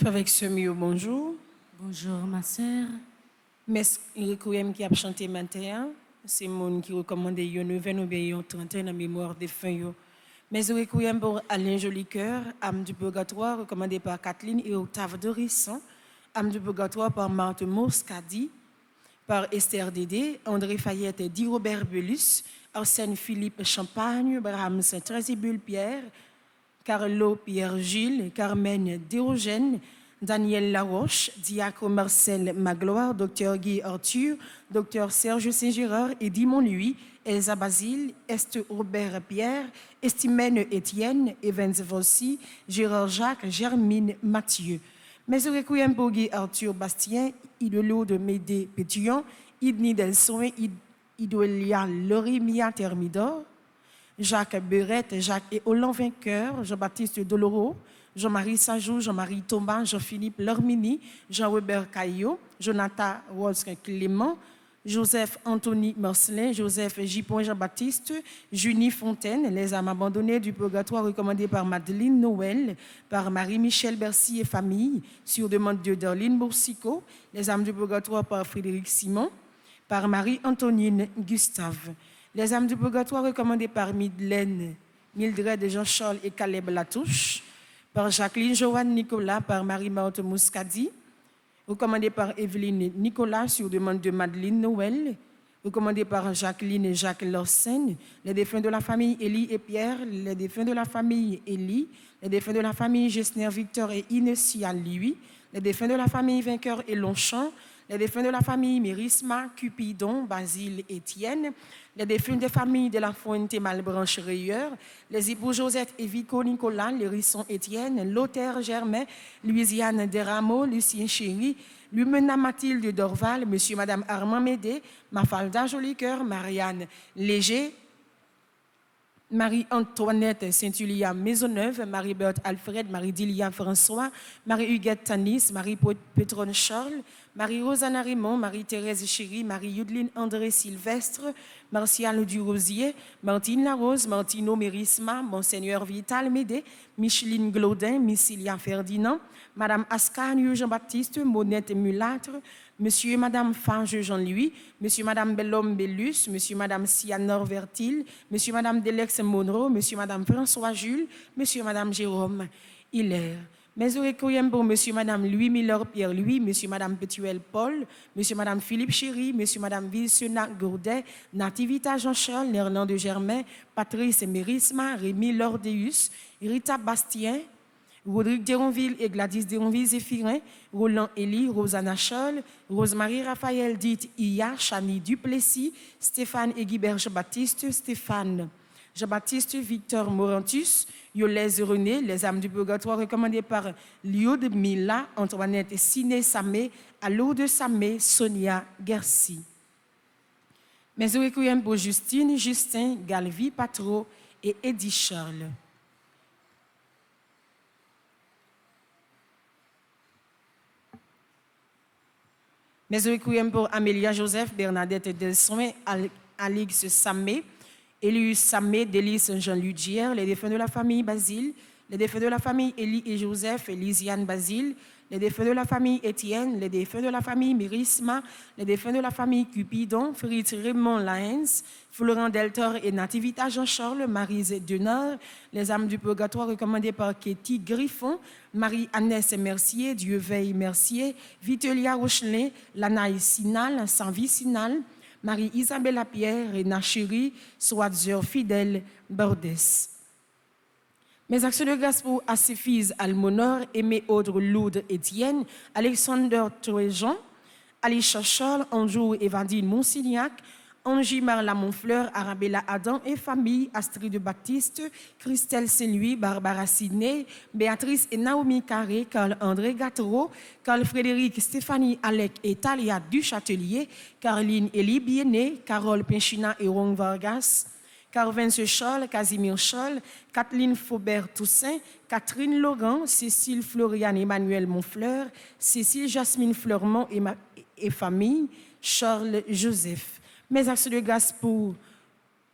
Avec ce mieux, bonjour. Bonjour ma sœur. Mais le requiem qui a chanté maintenant, c'est mon qui recommande une neuvaine ou bien 30 en mémoire des fins. Mais le requiem pour Alain Jolicoeur, âme du purgatoire, recommandé par Kathleen et Octave de Risson, âme du purgatoire par Marthe Moscadi, par Esther Dédé, André Fayette, Di Robert Belus, Arsène Philippe Champagne, Brahms Trésibule Pierre, Carlo Pierre-Gilles, Carmen Dérogène, Daniel Laroche, Diacre Marcel Magloire, Dr Guy Arthur, Dr Serge Saint-Gérard, Eddy Montluy, Elsa Basile, Est Robert Pierre, Estimène Étienne, Evans Vossi, Gérard Jacques, Germine Mathieu. Mais le requiem pour Guy Arthur Bastien, idolo de Médée Pétuillon, Idni Delsoin, Idolia Lorimia Thermidor, Jacques Berette, Jacques et Hollande Vainqueur, Jean-Baptiste Doloro, Jean-Marie Sajou, Jean-Marie Thomas, Jean-Philippe Lormini, Jean-Robert Caillot, Jonathan Rose Clément, Joseph Anthony Marcelin, Joseph Gipon Jean-Baptiste, Junie Fontaine, les âmes abandonnées du purgatoire recommandées par Madeleine Noël, par Marie-Michel Bercy et famille, sur demande de Darlene Boursicot, les âmes du purgatoire par Frédéric Simon, par Marie-Antonine Gustave. Les âmes du purgatoire recommandées par Mildred Jean-Charles et Caleb Latouche, par Jacqueline Joanne Nicolas, par Marie-Marthe Mouskadi, recommandée par Evelyne Nicolas sur demande de Madeleine Noël, recommandée par Jacqueline et Jacques Lorsen, les défunts de la famille Élie et Pierre, les défunts de la famille Élie, les défunts de la famille Gessner Victor et Inessia Louis, les défunts de la famille Vainqueur et Longchamp, les défunts de la famille Mérisma, Cupidon, Basile, Étienne, les défunts des familles de la Fuente Malbranche Rayeur, les époux Josette et Vico Nicolas, les Risson Étienne, Lothaire Germain, Louisiane Desrameaux, Lucien Chéry, Lumena Mathilde Dorval, Monsieur et Madame Armand Médé, Mafalda Jolicoeur, Marianne Léger, Marie-Antoinette Saint-Ulia Maisonneuve, Marie-Berthe Alfred, Marie-Dilia François, Marie-Huguette Tanis, Marie-Pétronne Charles, Marie-Rosanna Raymond, Marie-Thérèse Chéry, Marie-Yudeline André Sylvestre, Martial Durosier, Martine Larose, Martino Mérisma, Monseigneur Vital Médé, Micheline Glaudin, Missilia Ferdinand, Madame Ascanio Jean-Baptiste, Monette Mulâtre, Monsieur et Madame Fange Jean-Louis, Monsieur et Madame Bellhomme Bellus, Monsieur et Madame Sianor Vertil, Monsieur et Madame Delex Monroe, Monsieur et Madame François Jules, Monsieur et Madame Jérôme Hilaire. Mais au requiem pour Monsieur et Madame Louis Miller Pierre Louis, Monsieur et Madame Petuel Paul, Monsieur et Madame Philippe Chéry, Monsieur et Madame Vilsena Gourdet, Nativita Jean-Charles, Nerland de Germain, Patrice Mérisma, Rémi Lordéus, Rita Bastien, Rodrigue Déronville et Gladys Déronville Zéphirin, Roland Elie, Rosanna Charles, Rosemary Raphaël dite Iya, Chani Duplessis, Stéphane et Guibert Jean-Baptiste, Stéphane Jean-Baptiste Victor Morantus, Yolèse René, les âmes du purgatoire recommandées par Liode Mila, Antoinette Siné Samé, Alaude Samé, Sonia Gersi. Mais au requiem pour Justine, Justin, Galvi Patro et Eddie Charles. Mais au requiem pour Amélia Joseph, Bernadette Delsoin, Alix Samé, Elius Samé, Délice Jean-Ludière, les défunts de la famille Basile, les défunts de la famille Élie et Joseph, Elisiane Basile, les défunts de la famille Étienne, les défunts de la famille Mérisma, les défunts de la famille Cupidon, Fritz Raymond Laens, Florent Deltor et Nativita Jean-Charles, Marise Denard, les âmes du purgatoire recommandées par Ketty Griffon, Marie-Annès Mercier, Dieu veille Mercier, Vitelia Rochelin, Lanaï Sinal, Sanvi Sinal, Marie-Isabelle Pierre et Nachiri, Swatzer Fidèle Bordès. Mes actions de grâce pour à ses fils Almonor, Aimé Audre, Lourdes Étienne, Alexander Troéjean, Alicia Charles, Anjou Evadine Monsignac, Angie Marla Monfleur, Arabella Adam et famille, Astrid de Baptiste, Christelle Saint-Louis, Barbara Sidney, Béatrice et Naomi Carré, Carl-André Gattereau, Carl-Frédéric, Stéphanie Alec et Talia Duchâtelier, Caroline Elie Bienné, Carole Pinchina et Ron Vargas, Carvence Charles, Casimir Charles, Kathleen Faubert Toussaint, Catherine Laurent, Cécile Floriane Emmanuel Monfleur, Cécile Jasmine Fleurmont et famille, Charles Joseph. Mes actions de grâce pour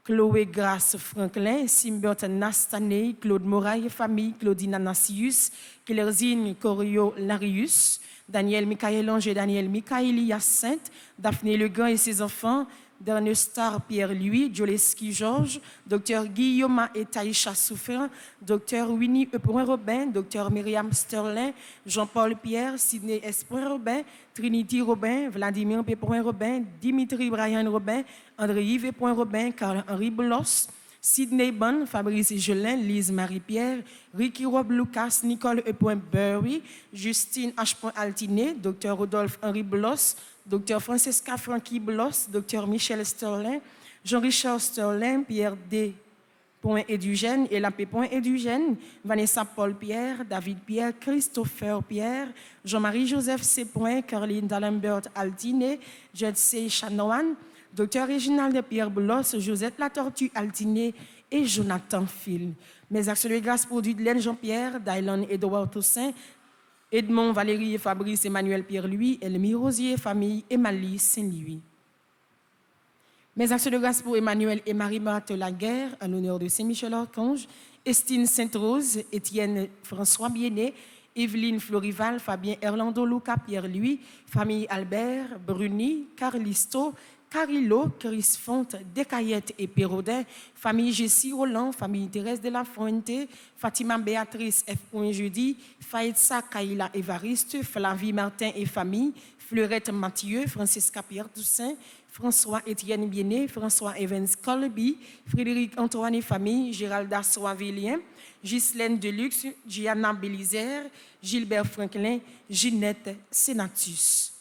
Chloé Grace Franklin, Simbert Nastaney, Claude Moraille, famille, Claudine Anassius, Clairzine Corio Larius, Daniel Michael Ange, Daniel Michael Hyacinthe, Daphné Legrand et ses enfants, Dernestar Pierre-Louis, Joleski Georges, Dr Guillaume et Taïcha Souffrin, Dr Winnie E. Robin, Dr Myriam Sterling, Jean-Paul Pierre, Sidney S. Robin, Trinity Robin, Vladimir P. Robin, Dimitri Brian Robin, André-Yves Robin, Carl-Henri Bloss, Sidney Bonne, Fabrice Gelin, Lise Marie-Pierre, Ricky Rob Lucas, Nicole E. Burry, Justine H. Altiné, Dr Rodolphe Henri Bloss, Dr Francesca Frankie Bloss, Dr Michel Sterling, Jean-Richard Sterling, Pierre D. Edugène, Ella P. Edugène, Vanessa Paul Pierre, David Pierre, Christopher Pierre, Jean-Marie Joseph C. Caroline D'Alembert Altiné, Jed C. Chanoine, Dr Réginald Pierre Bloss, Josette Latortue Altiné et Jonathan Phil. Mes actions de grâce pour Dudelaine Jean-Pierre, Dylan Edouard Toussaint, Edmond Valérie et Fabrice Emmanuel Pierre-Louis, Elmi Rosier, famille Emmalie Saint-Louis. Mes actions de grâce pour Emmanuel et Marie-Marthe Laguerre, en l'honneur de Saint-Michel-Archange, Estine Sainte-Rose, Étienne François Biennet, Evelyne Florival, Fabien Erlando Luca Pierre-Louis, famille Albert, Bruni, Carlisto, Carilo, Chris Fonte, Descayette et Pérodin, famille Jessie Roland, famille Thérèse de la Fuente, Fatima Béatrice F. Jeudi, Faïtsa Kaila Évariste, Flavie Martin et famille, Fleurette Mathieu, Francisca Pierre Toussaint, François Étienne Biennet, François Evans Colby, Frédéric Antoine et famille, Géralda Soavilien, Ghislaine Deluxe, Gianna Bélizer, Gilbert Franklin, Ginette Senatus.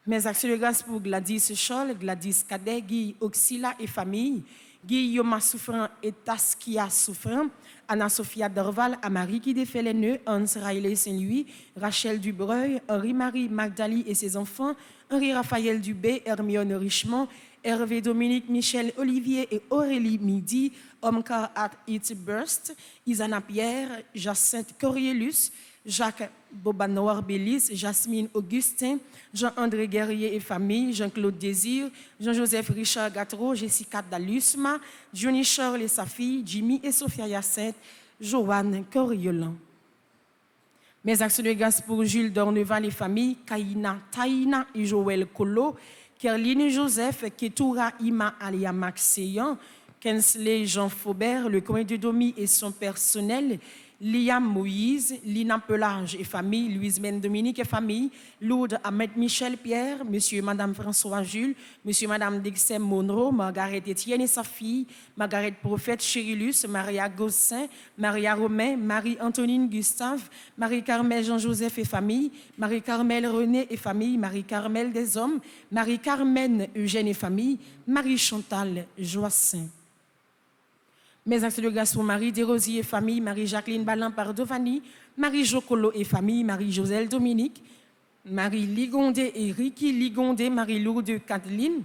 Mes actions de grâce pour Gladys Scholl, Gladys Cadet, Guy Oxila et famille, Guillaume Souffrant et Taskia Souffrant, Anna-Sophia Dorval, Amari qui défait les nœuds, Hans Riley Saint-Louis, Rachel Dubreuil, Henri-Marie Magdali et ses enfants, Henri-Raphaël Dubé, Hermione Richemont, Hervé Dominique Michel Olivier et Aurélie Midi, Omkar at It Burst, Isana Pierre, Jacinthe Corielus, Jacques Bobanoir Bélis, Jasmine Augustin, Jean-André Guerrier et famille, Jean-Claude Désir, Jean-Joseph Richard Gatreau, Jessica Dalusma, Johnny Charles et sa fille, Jimmy et Sophia Hyacinthe, Joanne Coriolan. Mes actions de grâce pour Jules Dorneval et famille, Kaina Taïna et Joël Colo, Kerline Joseph, Ketoura Ima Alia Maxeyan, Kensley Jean Faubert, le coin de Domi et son personnel, Liam Moïse, Lina Pelage et famille, Louise Men Dominique et famille, Lourdes Ahmed Michel Pierre, Monsieur et Madame François Jules, Monsieur et Madame Dexem Monroe, Margaret Etienne et sa fille, Margaret Prophète Chérilus, Maria Gossin, Maria Romain, Marie-Antonine Gustave, Marie-Carmel Jean-Joseph et famille, Marie-Carmel René et famille, Marie-Carmel des Hommes, Marie-Carmen Eugène et famille, Marie-Chantal Joassin. Mes actes de grâce pour Marie Desrosiers et famille, Marie-Jacqueline Ballan Pardovani, Marie Jocolo et famille, Marie-Joselle Dominique, Marie Ligondé et Ricky Ligondé, Marie-Lourdes Kathleen,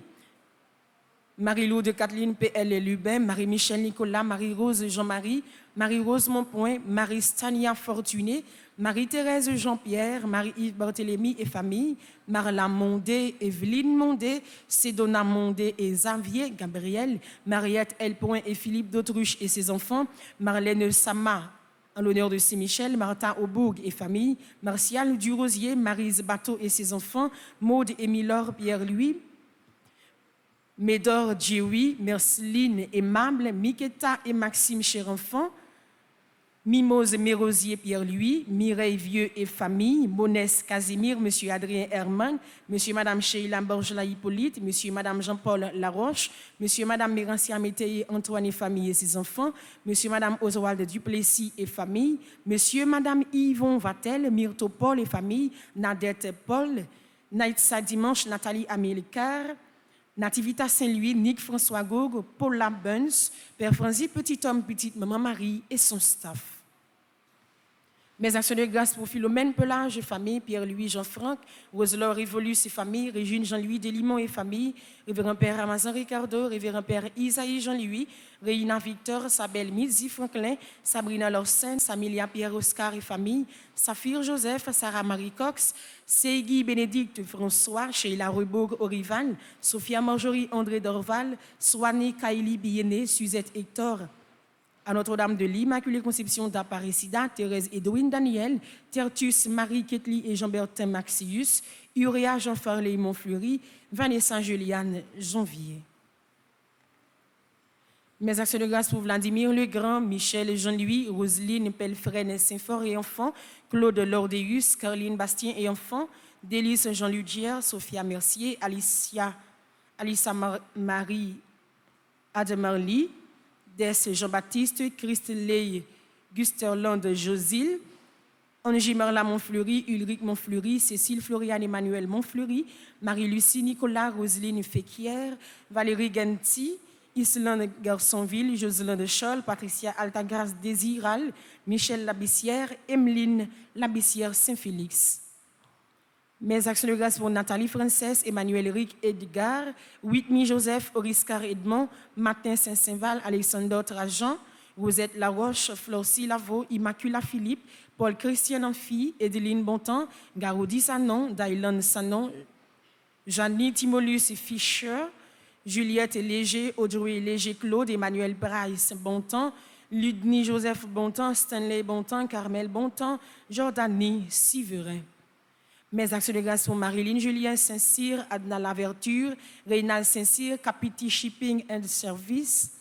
Marie-Lourdes Kathleen P.L. Lubin, Marie-Michel Nicolas, Marie-Rose Jean-Marie, Marie-Rose Montpoint, Marie-Stania Fortuné, Marie-Thérèse Jean-Pierre, Marie-Yves Barthélémy et famille, Marla Mondé, Evelyne Mondé, Cédona Mondé et Xavier Gabriel, Mariette L. et Philippe d'Autruche et ses enfants, Marlène Sama, en l'honneur de Saint-Michel, Martha Aubourg et famille, Martial Durosier, Maryse Bateau et ses enfants, Maude et Milor Pierre-Louis, Médor Djeoui, Merceline Aimable, Miketa et Maxime Cherenfant, Mimose Mérosier Pierre-Louis, Mireille Vieux et famille, Monès Casimir, Monsieur Adrien Herman, Monsieur Madame Sheila Borgela Hippolyte, Monsieur Madame Jean-Paul Laroche, Monsieur Madame Mérancia Métayer Antoine et famille et ses enfants, Monsieur Madame Oswald Duplessis et famille, Monsieur Madame Yvon Vatel, Myrto Paul et famille, Nadette Paul, Naïtsa Dimanche, Nathalie Amilcar, Nativita Saint-Louis, Nick François Gog, Paula Burns, Père Franzi, Petit Homme, Petite Maman Marie et son staff. Mes actions de grâce pour Philomène Pelage et famille, Pierre-Louis Jean-Franck, Roselore Révolus et famille, Régine Jean-Louis Delimont et famille, Révérend Père Ramazan Ricardo, Révérend Père Isaïe Jean-Louis, Réina Victor, Sabelle Midzi Franklin, Sabrina Lorsen, Samilia Pierre-Oscar et famille, Saphir Joseph, Sarah Marie Cox, Seigui Bénédicte François, Sheila Rebourg Orival, Sophia Marjorie André Dorval, Soani Kaili Biené, Suzette Hector, à Notre-Dame de l'Immaculée Conception d'Aparecida, Thérèse Edwin Daniel, Tertus Marie Ketli et Jean-Bertin Maxius, Uria Jean Farley Montfleury, Vanessa Juliane Janvier. Mes actions de grâce pour Vladimir Legrand, Michel Jean-Louis, Roselyne Pelfren Saint-Fort et enfants, Claude Lordéus, Caroline Bastien et enfants, Délice Jean-Luc Gier, Sophia Mercier, Alicia Marie Ademarly, Des Jean-Baptiste, Christ Ley, Gusterland Josile, Angie Marla Montfleury, Ulrich Montfleury, Cécile Floriane Emmanuel Montfleury, Marie-Lucie Nicolas, Roselyne Féquière, Valérie Genti, Islande Garsonville, Joseline Scholl, Patricia Altagrace Désiral, Michel Labissière, Emeline Labissière Saint-Félix. Mes actions de grâce pour Nathalie Frances, Emmanuel Ric Edgar, Whitney Joseph, Oriscar Edmond, Martin Saint-Saint-Val, Alexandre Trajan, Rosette Laroche, Florcy Lavaux, Immacula Philippe, Paul Christian Amphi, Edeline Bontemps, Garoudi Sanon, Dailan Sanon, Jeannie Timolus Fischer, Juliette Léger, Audrey Léger-Claude, Emmanuel Bryce Bontemps, Ludni Joseph Bontemps, Stanley Bontemps, Carmel Bontemps, Jordanie Siverin. Mes actions de grâce pour Marilyn Julien Saint-Cyr, Adna Laverture, Reynald Saint-Cyr, Capiti Shipping and Service,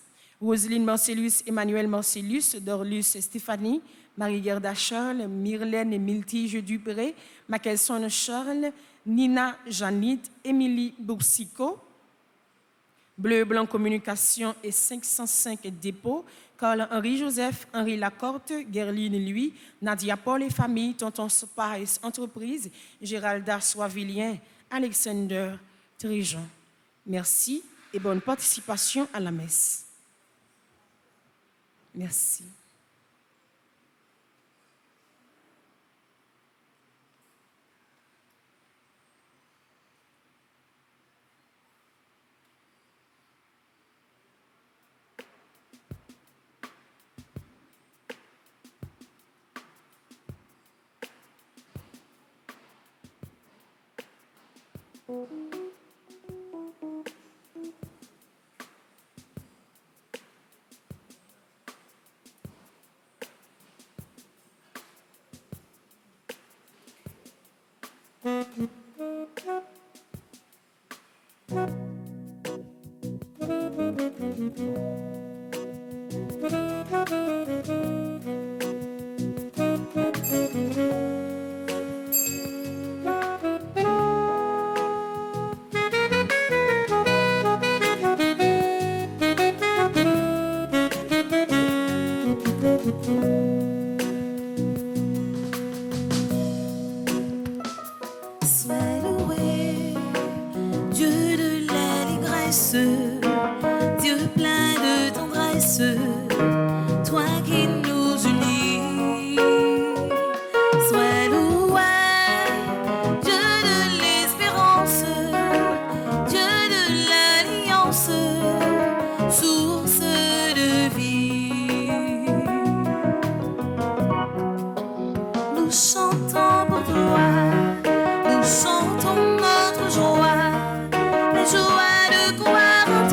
Roselyne Marcellus, Emmanuel Marcellus, Dorlus Stéphanie, Marie-Gerda Charles, Myrlène Miltige Dupré, Mackelson Charles, Nina Janit, Émilie Boursicot, Bleu Blanc Communication et 505 Dépôts, Carl-Henri Joseph, Henri Lacorte, Gerline Louis, Nadia Paul et famille, Tonton Spice Entreprise, Géralda Soivilien, Alexander Tréjean. Merci et bonne participation à la messe. Merci. Joie de croire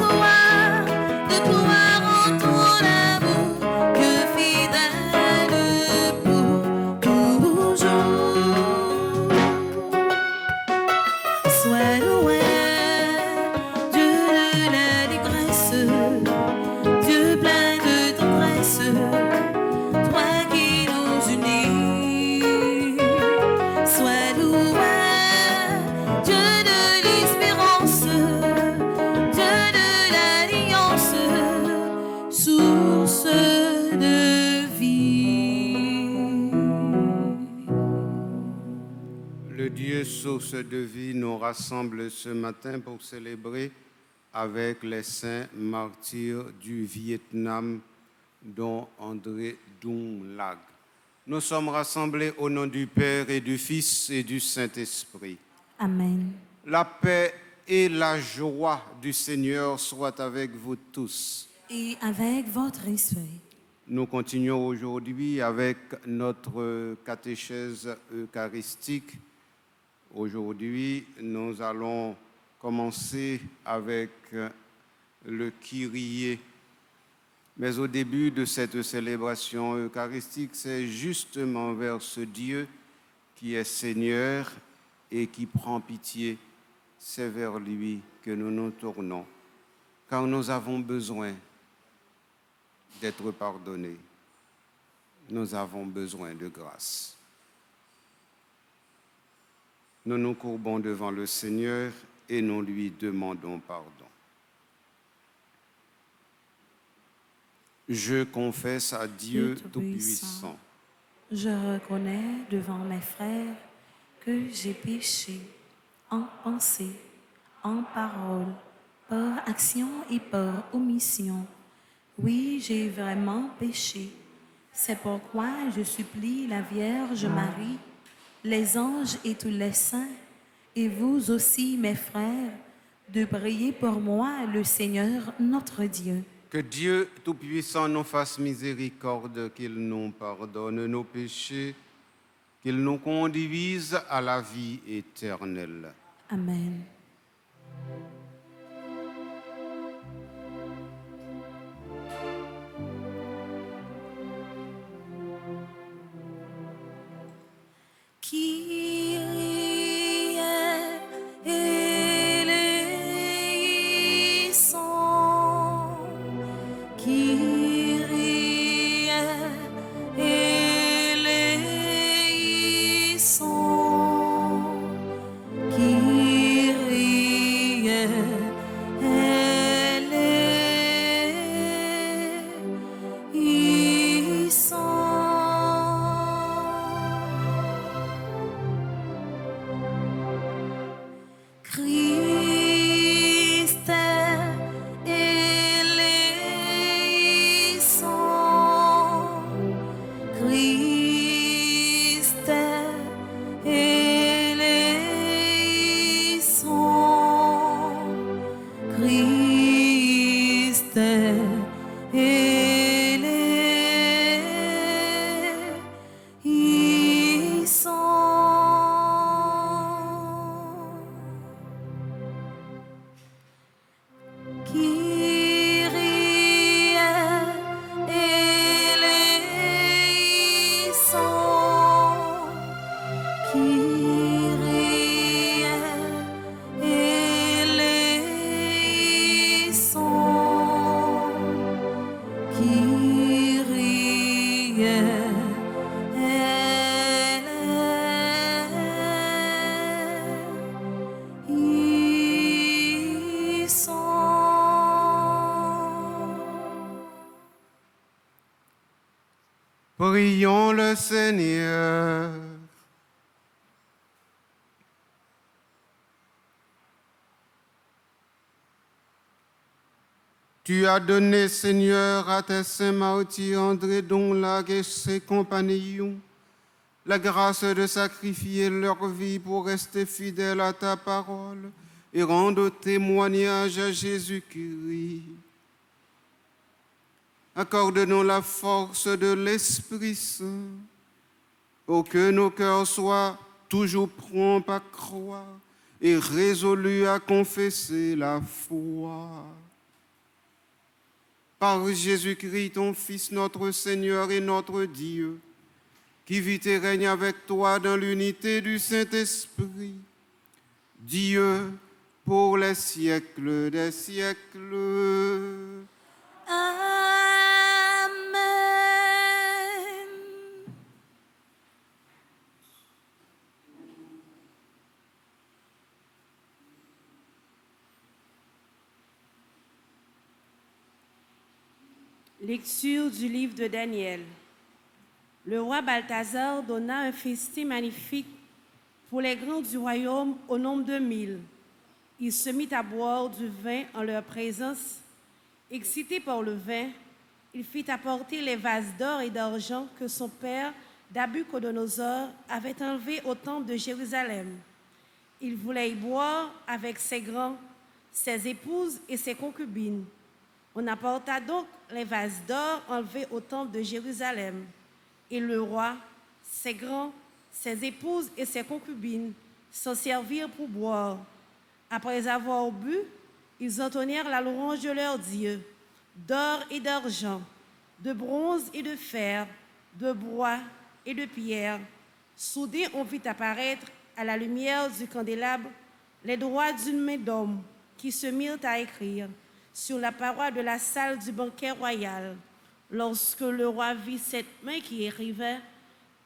source de vie, nous rassemble ce matin pour célébrer avec les saints martyrs du Vietnam, dont André Dung Lag. Nous sommes rassemblés au nom du Père et du Fils et du Saint-Esprit. Amen. La paix et la joie du Seigneur soient avec vous tous. Et avec votre esprit. Nous continuons aujourd'hui avec notre catéchèse eucharistique. Aujourd'hui, nous allons commencer avec le Kyrie. Mais au début de cette célébration eucharistique, c'est justement vers ce Dieu qui est Seigneur et qui prend pitié. C'est vers lui que nous nous tournons, car nous avons besoin d'être pardonnés. Nous avons besoin de grâce. Nous nous courbons devant le Seigneur et nous lui demandons pardon. Je confesse à Dieu Tout-Puissant. Je reconnais devant mes frères que j'ai péché en pensée, en parole, par action et par omission. Oui, j'ai vraiment péché. C'est pourquoi je supplie la Vierge Marie, les anges et tous les saints, et vous aussi, mes frères, de prier pour moi, le Seigneur notre Dieu. Que Dieu Tout-Puissant nous fasse miséricorde, qu'il nous pardonne nos péchés, qu'il nous conduise à la vie éternelle. Amen. Kyrie eleison, Kyrie eleison, Kyrie eleison. Christ eleison, Christ eleison, Christ eleison. Kyrie eleison, Kyrie eleison, Kyrie eleison. Prions le Seigneur. Tu as donné, Seigneur, à tes saints martyrs André Dung Lag et ses compagnons la grâce de sacrifier leur vie pour rester fidèles à ta parole et rendre témoignage à Jésus-Christ. Accorde-nous la force de l'Esprit Saint pour que nos cœurs soient toujours prompts à croire et résolus à confesser la foi. Par Jésus-Christ, ton Fils, notre Seigneur et notre Dieu, qui vit et règne avec toi dans l'unité du Saint-Esprit, Dieu pour les siècles des siècles. Amen. Lecture du livre de Daniel. Le roi Balthazar donna un festin magnifique pour les grands du royaume au nombre de 1000. Il se mit à boire du vin en leur présence. Excité par le vin, il fit apporter les vases d'or et d'argent que son père, Nabuchodonosor, avait enlevés au temple de Jérusalem. Il voulait y boire avec ses grands, ses épouses et ses concubines. On apporta donc les vases d'or enlevés au temple de Jérusalem. Et le roi, ses grands, ses épouses et ses concubines s'en servirent pour boire. Après avoir bu, ils entonnèrent la louange de leur Dieu, d'or et d'argent, de bronze et de fer, de bois et de pierre. Soudain, on vit apparaître à la lumière du candélabre les doigts d'une main d'homme qui se mirent à écrire sur la paroi de la salle du banquet royal. Lorsque le roi vit cette main qui écrivait,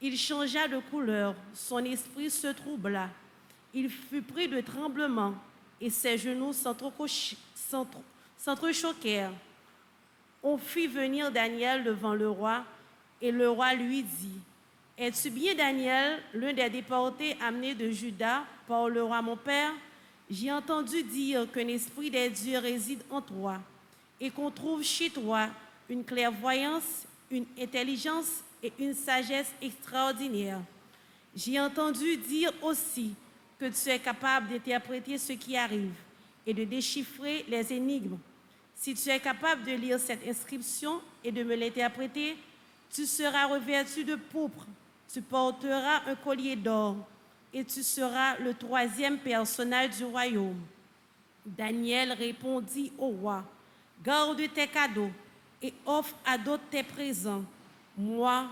il changea de couleur, son esprit se troubla. Il fut pris de tremblement et ses genoux s'entrechoquèrent. On fit venir Daniel devant le roi et le roi lui dit: « Es-tu bien Daniel, l'un des déportés amenés de Juda par le roi mon père? J'ai entendu dire qu'un esprit des dieux réside en toi et qu'on trouve chez toi une clairvoyance, une intelligence et une sagesse extraordinaires. J'ai entendu dire aussi que tu es capable d'interpréter ce qui arrive et de déchiffrer les énigmes. Si tu es capable de lire cette inscription et de me l'interpréter, tu seras revêtu de pourpre, tu porteras un collier d'or et tu seras le 3e personnage du royaume. » Daniel répondit au roi: « Garde tes cadeaux et offre à d'autres tes présents. Moi,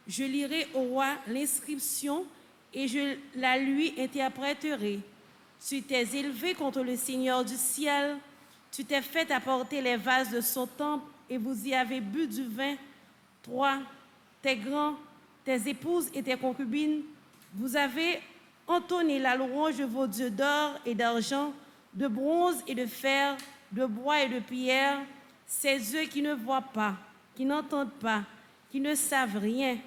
je lirai au roi l'inscription et je la lui interpréterai. Tu t'es élevé contre le Seigneur du ciel, tu t'es fait apporter les vases de son temple et vous y avez bu du vin. Toi, tes grands, tes épouses et tes concubines, vous avez entonné la louange de vos dieux d'or et d'argent, de bronze et de fer, de bois et de pierre, ces yeux qui ne voient pas, qui n'entendent pas, qui ne savent rien,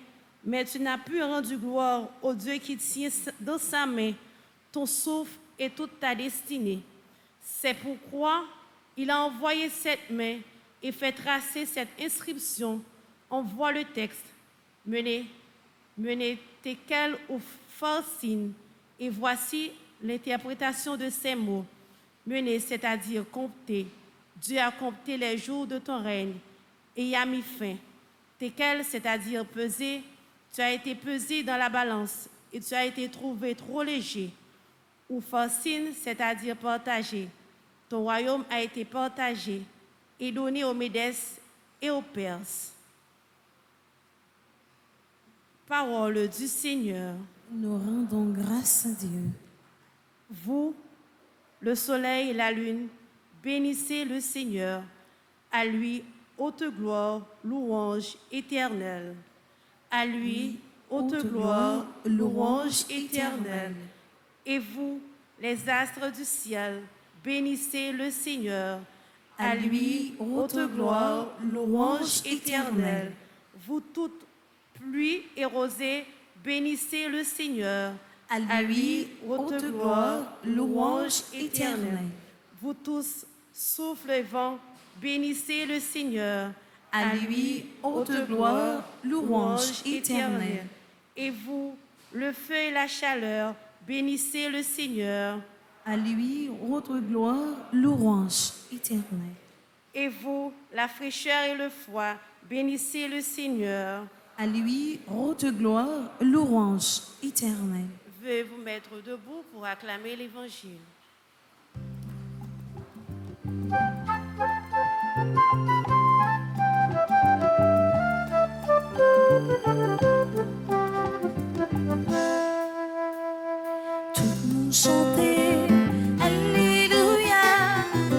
mais tu n'as pu rendre gloire au Dieu qui tient dans sa main ton souffle et toute ta destinée. C'est pourquoi il a envoyé cette main et fait tracer cette inscription. On voit le texte: menez tekel ou Pharsine. Et voici l'interprétation de ces mots. Menez, c'est-à-dire compter. Dieu a compté les jours de ton règne et y a mis fin. Tekel, c'est-à-dire peser. Tu as été pesé dans la balance et tu as été trouvé trop léger. Ou Pharsine, c'est-à-dire partagé. Ton royaume a été partagé et donné aux Médès et aux Perses. Parole du Seigneur. Nous rendons grâce à Dieu. Vous, le soleil et la lune, bénissez le Seigneur. À lui, haute gloire, louange éternelle. À lui, haute gloire, louange éternelle. Et vous, les astres du ciel, bénissez le Seigneur. À lui, haute gloire, louange éternelle. Vous toutes, pluie et rosée, bénissez le Seigneur. À lui, haute gloire, louange éternelle. Vous tous, souffle et vent, bénissez le Seigneur. À lui, haute gloire, louange éternelle. Et vous, le feu et la chaleur, bénissez le Seigneur. À lui, haute gloire, louange éternelle. Et vous, la fraîcheur et le froid, bénissez le Seigneur. À lui, haute gloire, louange éternelle. Veuillez vous mettre debout pour acclamer l'Évangile. Tout le monde chantait Alléluia,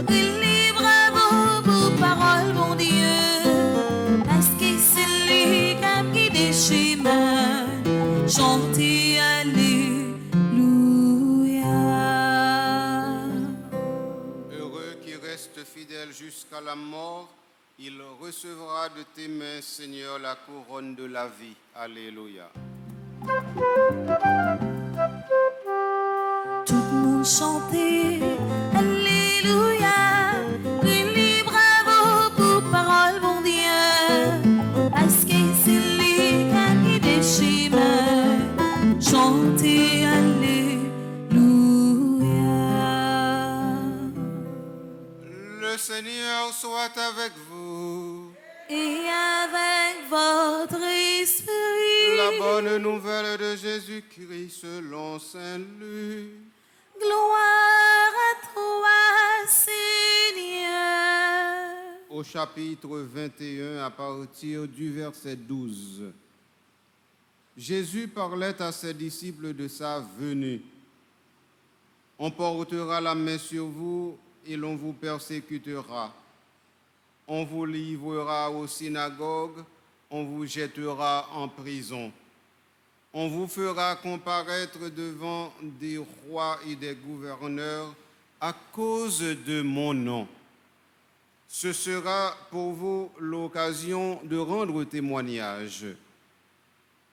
il est bravo pour parole, mon Dieu, parce que c'est lui qui a guidé chemin. Chantez Alléluia. Heureux qui reste fidèle jusqu'à la mort, il recevra de tes mains, Seigneur, la couronne de la vie. Alléluia. chanter Alléluia, crie bravo pour parole mon Dieu, parce que c'est lui qui a guidé chemin, chanter Alléluia. Le Seigneur soit avec vous. Et avec votre esprit. La bonne nouvelle de Jésus-Christ selon Saint Luc. Gloire à toi, Seigneur. Au chapitre 21, à partir du verset 12. Jésus parlait à ses disciples de sa venue. On portera la main sur vous et l'on vous persécutera. On vous livrera aux synagogues, on vous jettera en prison. On vous fera comparaître devant des rois et des gouverneurs à cause de mon nom. Ce sera pour vous l'occasion de rendre témoignage.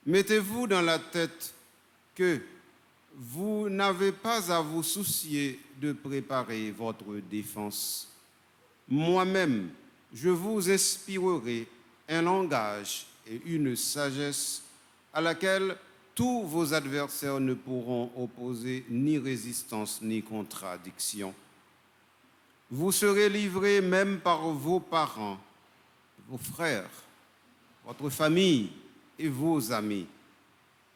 Mettez-vous dans la tête que vous n'avez pas à vous soucier de préparer votre défense. Moi-même, je vous inspirerai un langage et une sagesse à laquelle tous vos adversaires ne pourront opposer ni résistance ni contradiction. Vous serez livrés même par vos parents, vos frères, votre famille et vos amis.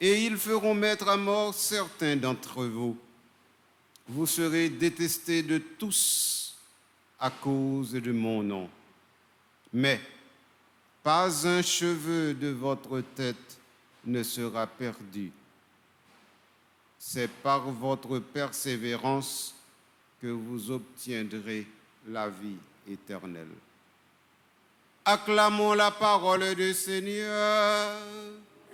Et ils feront mettre à mort certains d'entre vous. Vous serez détestés de tous à cause de mon nom. Mais pas un cheveu de votre tête ne sera perdu. C'est par votre persévérance que vous obtiendrez la vie éternelle. Acclamons la parole du Seigneur.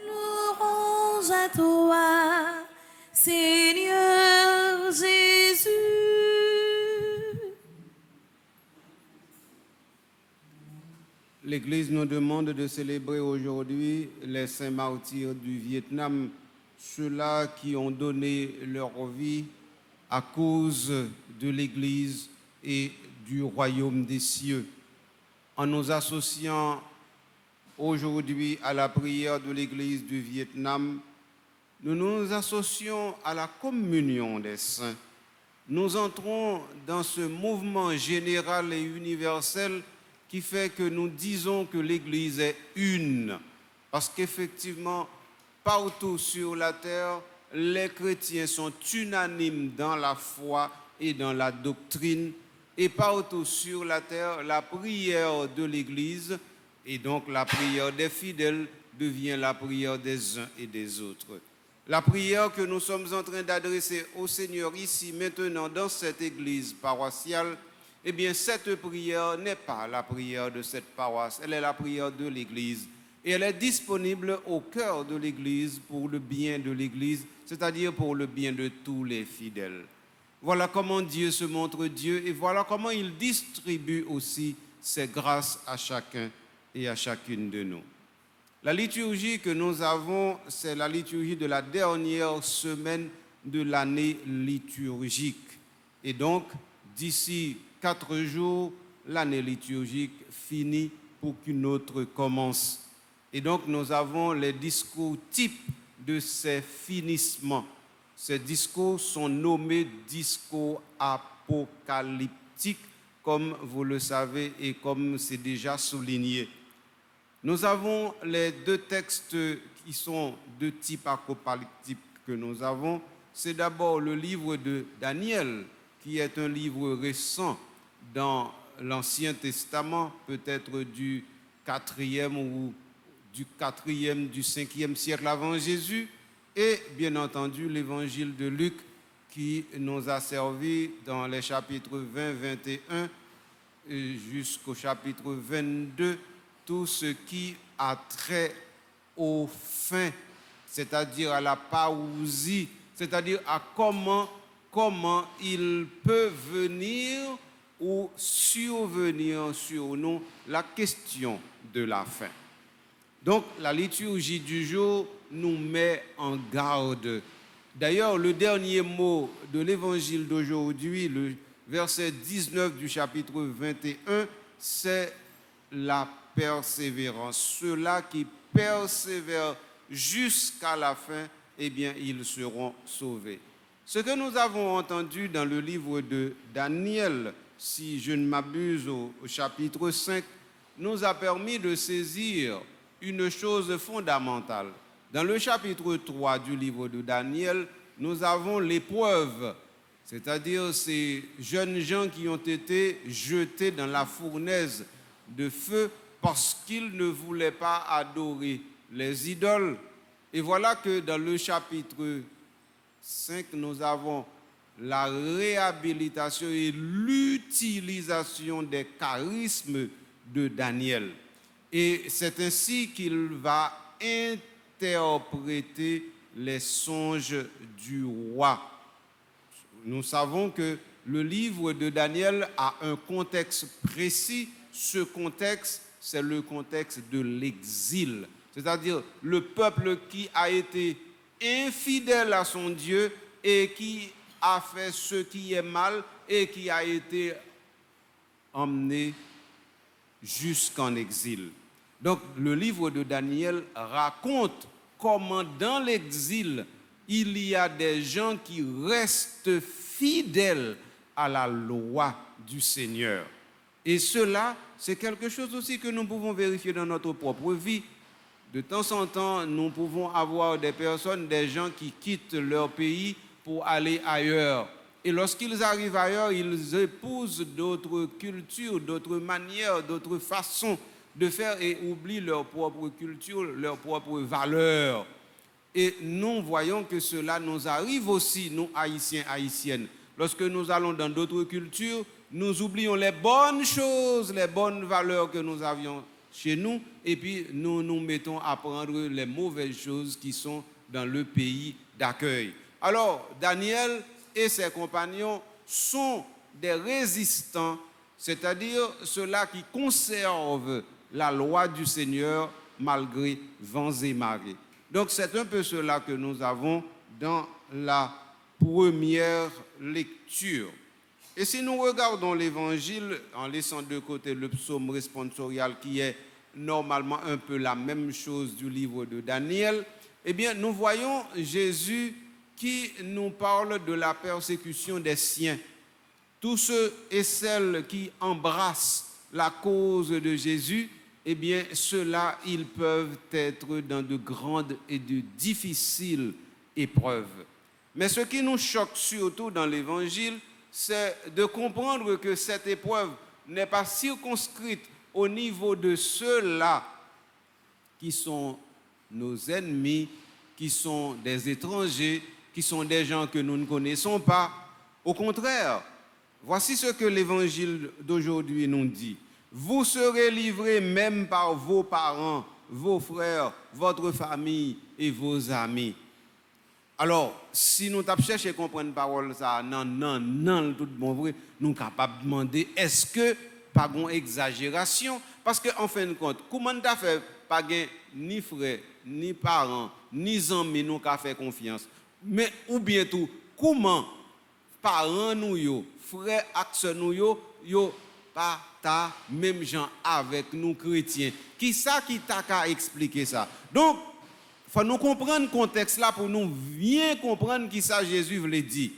Louange à toi, Seigneur Jésus. L'Église nous demande de célébrer aujourd'hui les saints martyrs du Vietnam, ceux-là qui ont donné leur vie à cause de l'Église et du royaume des cieux. En nous associant aujourd'hui à la prière de l'Église du Vietnam, nous nous associons à la communion des saints. Nous entrons dans ce mouvement général et universel qui fait que nous disons que l'Église est une. Parce qu'effectivement, partout sur la terre, les chrétiens sont unanimes dans la foi et dans la doctrine. Et partout sur la terre, la prière de l'Église, et donc la prière des fidèles, devient la prière des uns et des autres. La prière que nous sommes en train d'adresser au Seigneur ici, maintenant, dans cette église paroissiale, eh bien, cette prière n'est pas la prière de cette paroisse, elle est la prière de l'Église. Et elle est disponible au cœur de l'Église pour le bien de l'Église, c'est-à-dire pour le bien de tous les fidèles. Voilà comment Dieu se montre Dieu et voilà comment il distribue aussi ses grâces à chacun et à chacune de nous. La liturgie que nous avons, c'est la liturgie de la dernière semaine de l'année liturgique. Et donc, d'ici 4 jours, l'année liturgique finit pour qu'une autre commence. Et donc, nous avons les discours types de ces finissements. Ces discours sont nommés discours apocalyptiques, comme vous le savez et comme c'est déjà souligné. Nous avons les 2 textes qui sont de type apocalyptique que nous avons. C'est d'abord le livre de Daniel, qui est un livre récent dans l'Ancien Testament, peut-être du 4e ou du 4e, du 5e siècle avant Jésus, et bien entendu l'évangile de Luc qui nous a servi dans les chapitres 20, 21 jusqu'au chapitre 22, tout ce qui a trait aux fins, c'est-à-dire à la parousie, c'est-à-dire à comment il peut venir ou survenir sur nous la question de la fin. Donc la liturgie du jour nous met en garde D'ailleurs, le dernier mot de l'évangile d'aujourd'hui, le verset 19 du chapitre 21, c'est la persévérance. Ceux-là qui persévèrent jusqu'à la fin, eh bien, ils seront sauvés. Ce que nous avons entendu dans le livre de Daniel, si je ne m'abuse, au chapitre 5, nous a permis de saisir une chose fondamentale. Dans le chapitre 3 du livre de Daniel, nous avons l'épreuve, c'est-à-dire ces jeunes gens qui ont été jetés dans la fournaise de feu parce qu'ils ne voulaient pas adorer les idoles. Et voilà que dans le chapitre 5, nous avons la réhabilitation et l'utilisation des charismes de Daniel. Et c'est ainsi qu'il va interpréter les songes du roi. Nous savons que le livre de Daniel a un contexte précis. Ce contexte, c'est le contexte de l'exil. C'est-à-dire le peuple qui a été infidèle à son Dieu et qui a fait ce qui est mal et qui a été emmené jusqu'en exil. Donc le livre de Daniel raconte comment dans l'exil, il y a des gens qui restent fidèles à la loi du Seigneur. Et cela, c'est quelque chose aussi que nous pouvons vérifier dans notre propre vie. De temps en temps, nous pouvons avoir des personnes, des gens qui quittent leur pays pour aller ailleurs. Et lorsqu'ils arrivent ailleurs, ils épousent d'autres cultures, d'autres manières, d'autres façons de faire et oublient leur propre culture, leurs propres valeurs. Et nous voyons que cela nous arrive aussi, nous Haïtiens, Haïtiennes. Lorsque nous allons dans d'autres cultures, nous oublions les bonnes choses, les bonnes valeurs que nous avions chez nous, et puis nous nous mettons à prendre les mauvaises choses qui sont dans le pays d'accueil. Alors, Daniel et ses compagnons sont des résistants, c'est-à-dire ceux-là qui conservent la loi du Seigneur malgré vents et marées. Donc, c'est un peu cela que nous avons dans la première lecture. Et si nous regardons l'Évangile, en laissant de côté le psaume responsorial qui est normalement un peu la même chose du livre de Daniel, eh bien, nous voyons Jésus qui nous parle de la persécution des siens. Tous ceux et celles qui embrassent la cause de Jésus, eh bien, ceux-là, ils peuvent être dans de grandes et de difficiles épreuves. Mais ce qui nous choque surtout dans l'Évangile, c'est de comprendre que cette épreuve n'est pas circonscrite au niveau de ceux-là qui sont nos ennemis, qui sont des étrangers, qui sont des gens que nous ne connaissons pas. Au contraire, voici ce que l'Évangile d'aujourd'hui nous dit. Vous serez livrés même par vos parents, vos frères, votre famille et vos amis. Alors, si nous avons cherché à comprendre parole ça, non, tout bon vrai, nous sommes capables de demander, est-ce que pas une exagération? Parce qu'en fin de compte, comment tu as fait pas ni frère, ni parents, ni amis, nous avons fait confiance. Mais ou bien tout, comment parents nous yo, frères et sœurs nous yo pas ta même gens avec nous chrétiens. Qui ça qui t'a qu'à expliquer ça? Donc il faut nous comprendre le contexte là pour nous bien comprendre qui ça Jésus voulait dire.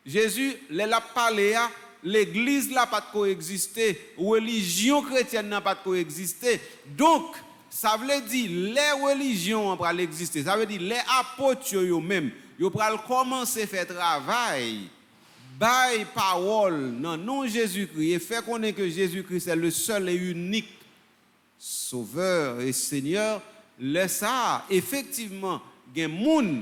Jésus, les a parlé, l'église n'a pas de coexister, religion chrétienne n'a pas de coexister. Donc, ça veut dire les religions ont pas exister. Ça veut dire les apôtres eux-mêmes, ils vont commencer à faire travail. Bail parole, non Jésus-Christ, et fait connaître que Jésus-Christ est le seul et unique Sauveur et Seigneur. Laisse ça, effectivement, il y a des gens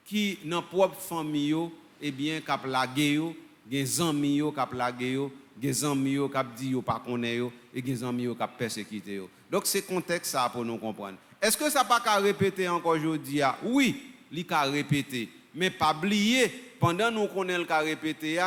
qui, dans leur propre famille, eh bien, qui ont lagué, des amis qui ont lagué, des amis qui ont dit qu'ils ne connaissent pas, et des amis qui ont persécuté. Donc, c'est le contexte ça pour nous comprendre. Est-ce que ça n'a pas qu'à répéter encore aujourd'hui? Oui, il a répété. Mais pas oublier, pendant nous connaissons le cas répété,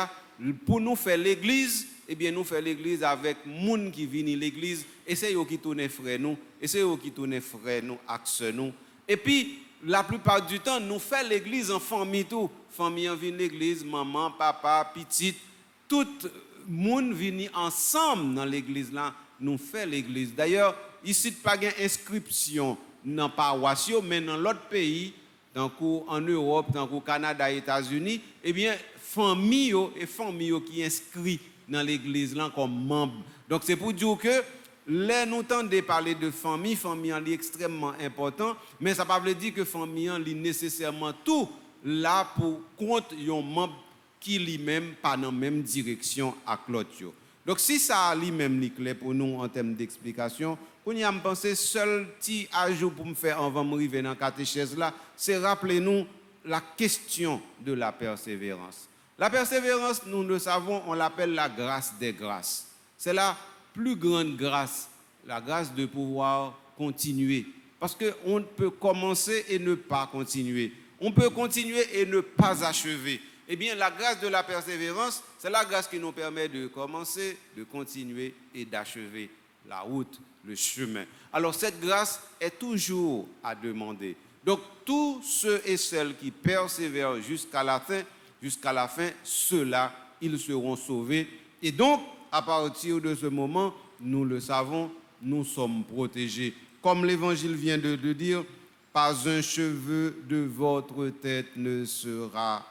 pour nous faire l'église, eh bien, nous faisons l'église avec les gens qui viennent l'église, et c'est eux qui tournent frères nous, et c'est eux qui tournent frères nous, axes nous. Et puis, la plupart du temps, nous faisons l'église en famille tout. Famille vient l'église, maman, papa, petite, tout le monde vient ensemble dans l'église là, nous faisons l'église. D'ailleurs, ici pas gain inscription dans paroisse, mais dans l'autre pays, en Europe, dans le Canada, États-Unis, eh bien, famille qui inscrit dans l'église là comme membre. Donc c'est pour dire que là nous tendons parler de famille est extrêmement important, mais ça ne veut pas dire que famille est nécessairement tout là pour compte un membre qui lui-même pas dans la même direction à l'autre. Donc si ça lui-même est clair pour nous en termes d'explication, on y a pensé seul petit ajout pour me faire avant de arriver dans la catéchèse là, c'est rappelez-nous la question de la persévérance. La persévérance, nous le savons, on l'appelle la grâce des grâces. C'est la plus grande grâce, la grâce de pouvoir continuer. Parce qu'on peut commencer et ne pas continuer. On peut continuer et ne pas achever. Eh bien, la grâce de la persévérance, c'est la grâce qui nous permet de commencer, de continuer et d'achever la route, le chemin. Alors, cette grâce est toujours à demander. Donc, tous ceux et celles qui persévèrent jusqu'à la fin, ceux-là, ils seront sauvés. Et donc, à partir de ce moment, nous le savons, nous sommes protégés. Comme l'Évangile vient de dire, pas un cheveu de votre tête ne sera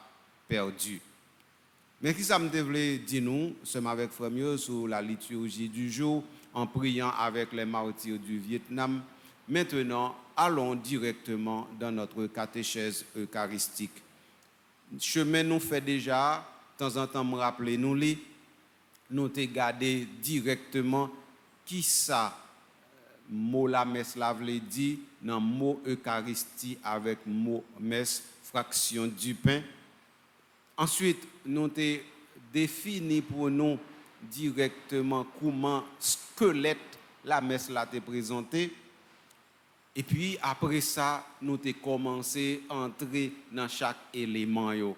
perdu. Mais qui ça me devait dire nous, sommes avec Frère Mieux sur la liturgie du jour, en priant avec les martyrs du Vietnam. Maintenant, allons directement dans notre catéchèse eucharistique. Chemin nous fait déjà, de temps en temps, me rappeler nous te garder directement qui ça mot la messe la veut dire dans mot eucharistie avec mot messe fraction du pain. Ensuite, nous te défini pour nous directement comment squelette la messe la te présentée. Et puis après ça, nous te commencé à entrer dans chaque élément yo.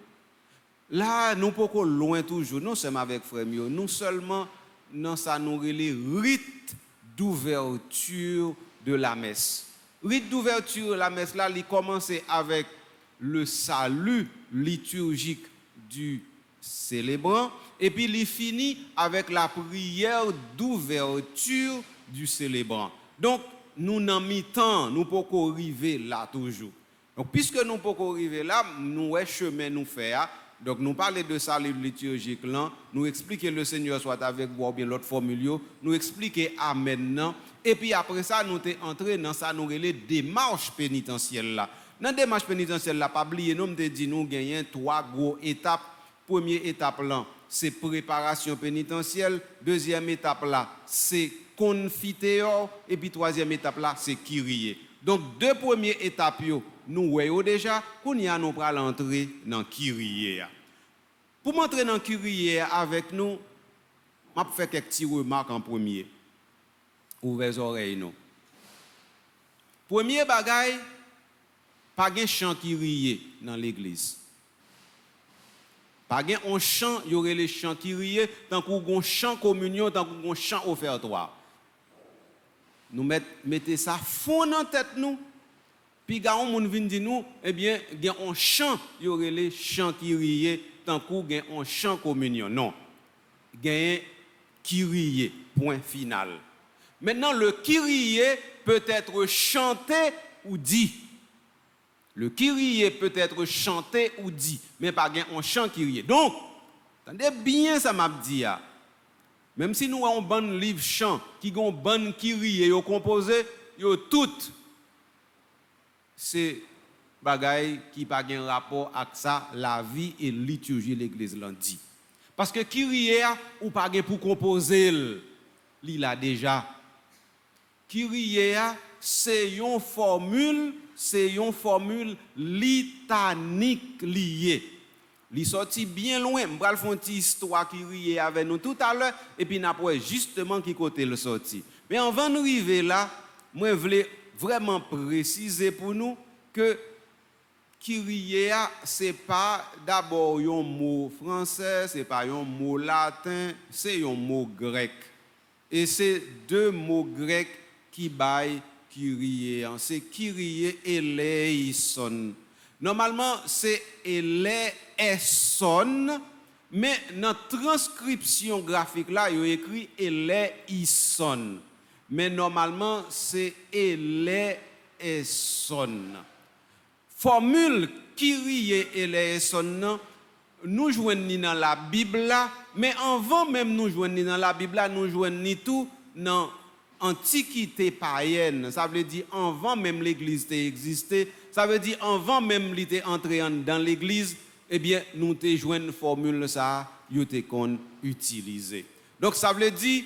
Là, nous pas loin toujours, nous sommes avec Frère Mio, nous seulement dans ça nous les rites d'ouverture de la messe. Rite d'ouverture de la messe là, il commence avec le salut liturgique du célébrant et puis il finit avec la prière d'ouverture du célébrant. Donc nous n'en mi-temps, nous ne pouvons pas arriver là toujours. Donc puisque nous ne pouvons pas arriver là, nous avons chemin nous faire. Donc nous parler de salut liturgique là, nous expliquer le Seigneur soit avec vous ou bien l'autre formule, nous expliquer amen. Et puis après ça, nous sommes entrés dans ça, nous les démarches pénitentielles là. Dans la démarche pénitentielle là, pas oublier, nous te dit nous gagnons 3 gros étapes. Première étape là, c'est préparation pénitentielle. Deuxième étape là, c'est confiteor. Et puis troisième étape là, c'est kyrie. Donc deux premières étapes nous voyons déjà, qu'on y a nous pour l'entrer dans kyrie. Pour m'entrer dans kyrie avec nous, je vais faire quelques petites remarques en premier. Ouvrez les oreilles nous. Premier bagay, pas de chant kyrie dans l'église. Pas un chant, il y aurait les chants kyrie, tant qu'on chant communion, tant qu'on chant offertoire. Nous mettez ça fond dans tête nous. Puis quand on vient dire nous, eh bien, il y a un chant, il y aurait les chants kyrie, tant qu'on gagne un chant communion. Non. Il y a un kyrie, point final. Maintenant, le kyrie peut être chanté ou dit. Le kyrie peut être chanté ou dit, mais pas un chant kyrie. Donc, attendez bien ça m'a dit. Même si nous avons un bon livre chant qui ont un bon kyrie composé, yo tout c'est bagaille qui pas un rapport avec ça la vie et liturgie de l'église lundi. Parce que kyrie ou pas pour composer il a déjà. Kyrie c'est une formule litanique liée. Li sorti bien loin, m'bral font une histoire qui riait avec nous tout à l'heure et puis n'a pas justement qui côté le sorti. Mais avant d'arriver là, moi voulais vraiment préciser pour nous que Kyrie c'est pas d'abord un mot français, c'est pas un mot latin, c'est un mot grec. Et c'est deux mots grecs qui baillent Kyrie, c'est Kyrie eleison. Normalement, c'est eleison, mais dans la transcription graphique là, il y a écrit eleison. Mais normalement, c'est eleison. Formule Kyrie eleison, nous joignons dans la Bible là, mais avant même nous joignons dans la Bible là, nous joignons tout dans l'Antiquité païenne. Ça veut dire avant même l'Église existait. Ça veut dire avant même l'était entré dans l'Église, eh bien nous te joignons formule ça, yo te kon utilisé. Donc ça veut dire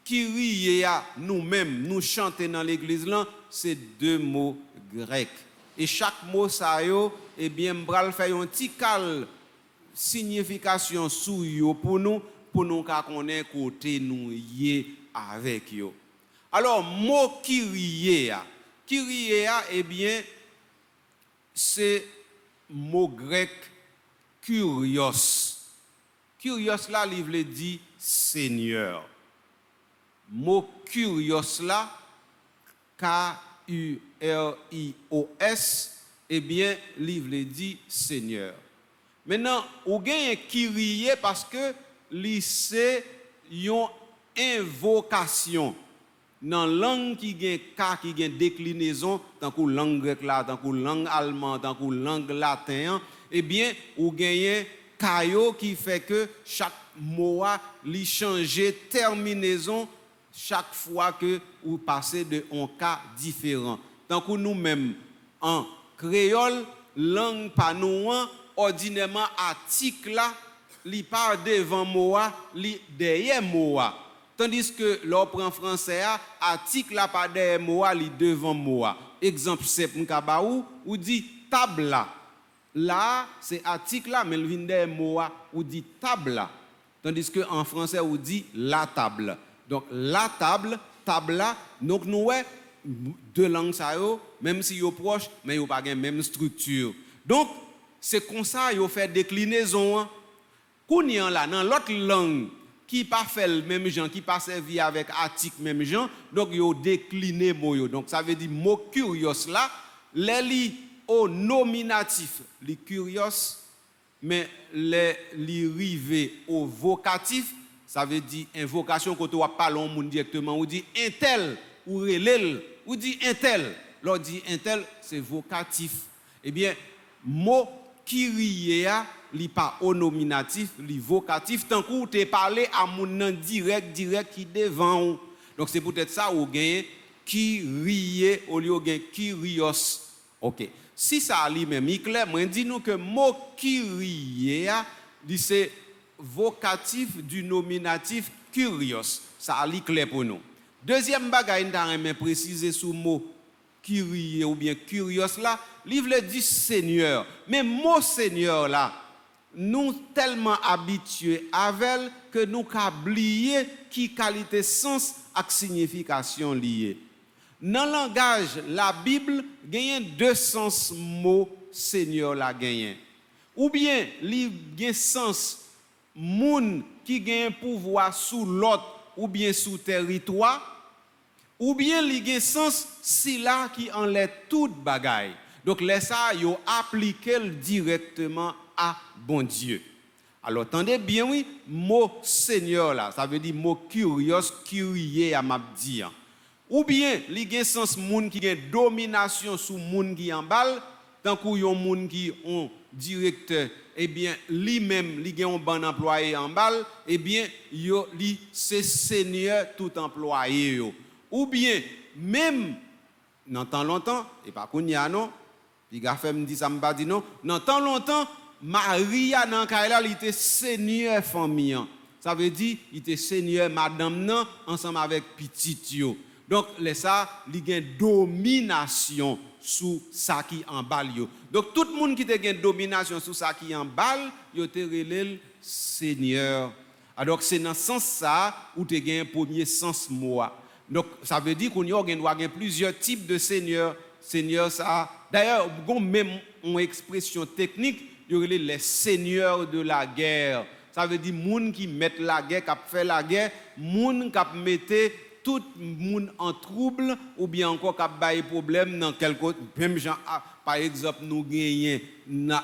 Kyrie nous-mêmes nous chanter dans l'Église là, c'est deux mots grecs. Et chaque mot ça yo, eh bien m'bral faire un petit cal signification sous yo pour nous ka connaître côté nous yé avec yo. Alors mot Kyrie eh bien c'est mot grec kurios. Kurios là il veut dire Seigneur. Mot kurios là K-U-R-I-O-S eh bien il veut dire Seigneur. Maintenant, ou gagne Kyrie parce que c'est une invocation dans langue qui gagne K qui gagne déclinaison tant que langue grecque là, tant que langue allemande, tant que langue latin, eh bien ou gagne kayo qui fait que chaque mot a li changer terminaison chaque fois que ou passez de un cas différent. Tant que nous-mêmes en créole langue pas nous ordinairement article là li pas devant moa li derrière moa tandis que l'on prend français article là pas derrière moa li devant moa exemple simple m'ka ou dit table là c'est article là mais il vient derrière moa ou dit table tandis que en français ou dit la table donc la table là donc nous deux langues ça yo même si yo proche mais yo pas gain même structure donc c'est comme ça yo fait déclinaison kounyan là dans l'autre langue qui pas fait le même genre qui pas servi avec article même genre donc yo décliné mot yo donc ça veut dire mot curios là les li au nominatif li curios mais les li rivé au vocatif ça veut dire invocation quand on parle au monde directement ou dit un tel ou relèle ou dit un tel l'on dit un tel c'est vocatif eh bien mot Kyrie li pas au nominatif, li vocatif tant que tu parlé à mon direct qui devant. Donc c'est peut-être ça ou gagne Kyrie au lieu gagne Kyrios. OK. Si ça li même clair, moi dis nous que mot Kyrie c'est vocatif du nominatif Kyrios. Ça li clair pour nous. Deuxième bagaille n'aimerais préciser sous mot Kyrie ou bien Kyrios là, livre dit Seigneur. Mais mot Seigneur là, nous tellement habitués avec que nous oublié qui qualité sens et signification liée. Dans le langage, la Bible gagne deux sens mot Seigneur la gagne. Ou bien il gagne sens moun qui gagne pouvoir sous l'autre ou bien sous territoire. Ou bien li gen sens si là qui enlève toute bagaille. Donc les ça yo appliquer directement à bon Dieu. Alors attendez bien oui, mot Seigneur là, ça veut dire mot curios, curier à m'a dire. Ou bien li gen sens moun qui gen domination sur moun qui en balle, tant que yon moun qui on directeur eh bien lui-même li gen un bon employé en balle, eh bien yo li c'est seigneur tout employé yo. Ou bien, même, dans tant longtemps, et pas qu'on y a non, puis Gaffe me dit ça, me pas dit non, dans tant longtemps, Maria dans Kaila, il était seigneur famille. Ça veut dire, il était seigneur madame nan, ensemble avec petit yo. Donc, les ça, il y a une domination sur ça qui en balle yo. Donc, tout le monde qui a une domination sur ça qui en balle, il te relève seigneur. Alors, c'est dans ce sens ça, où tu as un premier sens moi. Donc, ça veut dire qu'on y a plusieurs types de seigneurs. Seigneur, ça. D'ailleurs, même une expression technique, il y aurait les seigneurs de la guerre. Ça veut dire moun qui mettent la guerre, qui fait la guerre, moun qui mettent tout le monde en trouble ou bien encore qui a des problèmes dans quelque même gens par exemple nous gagnons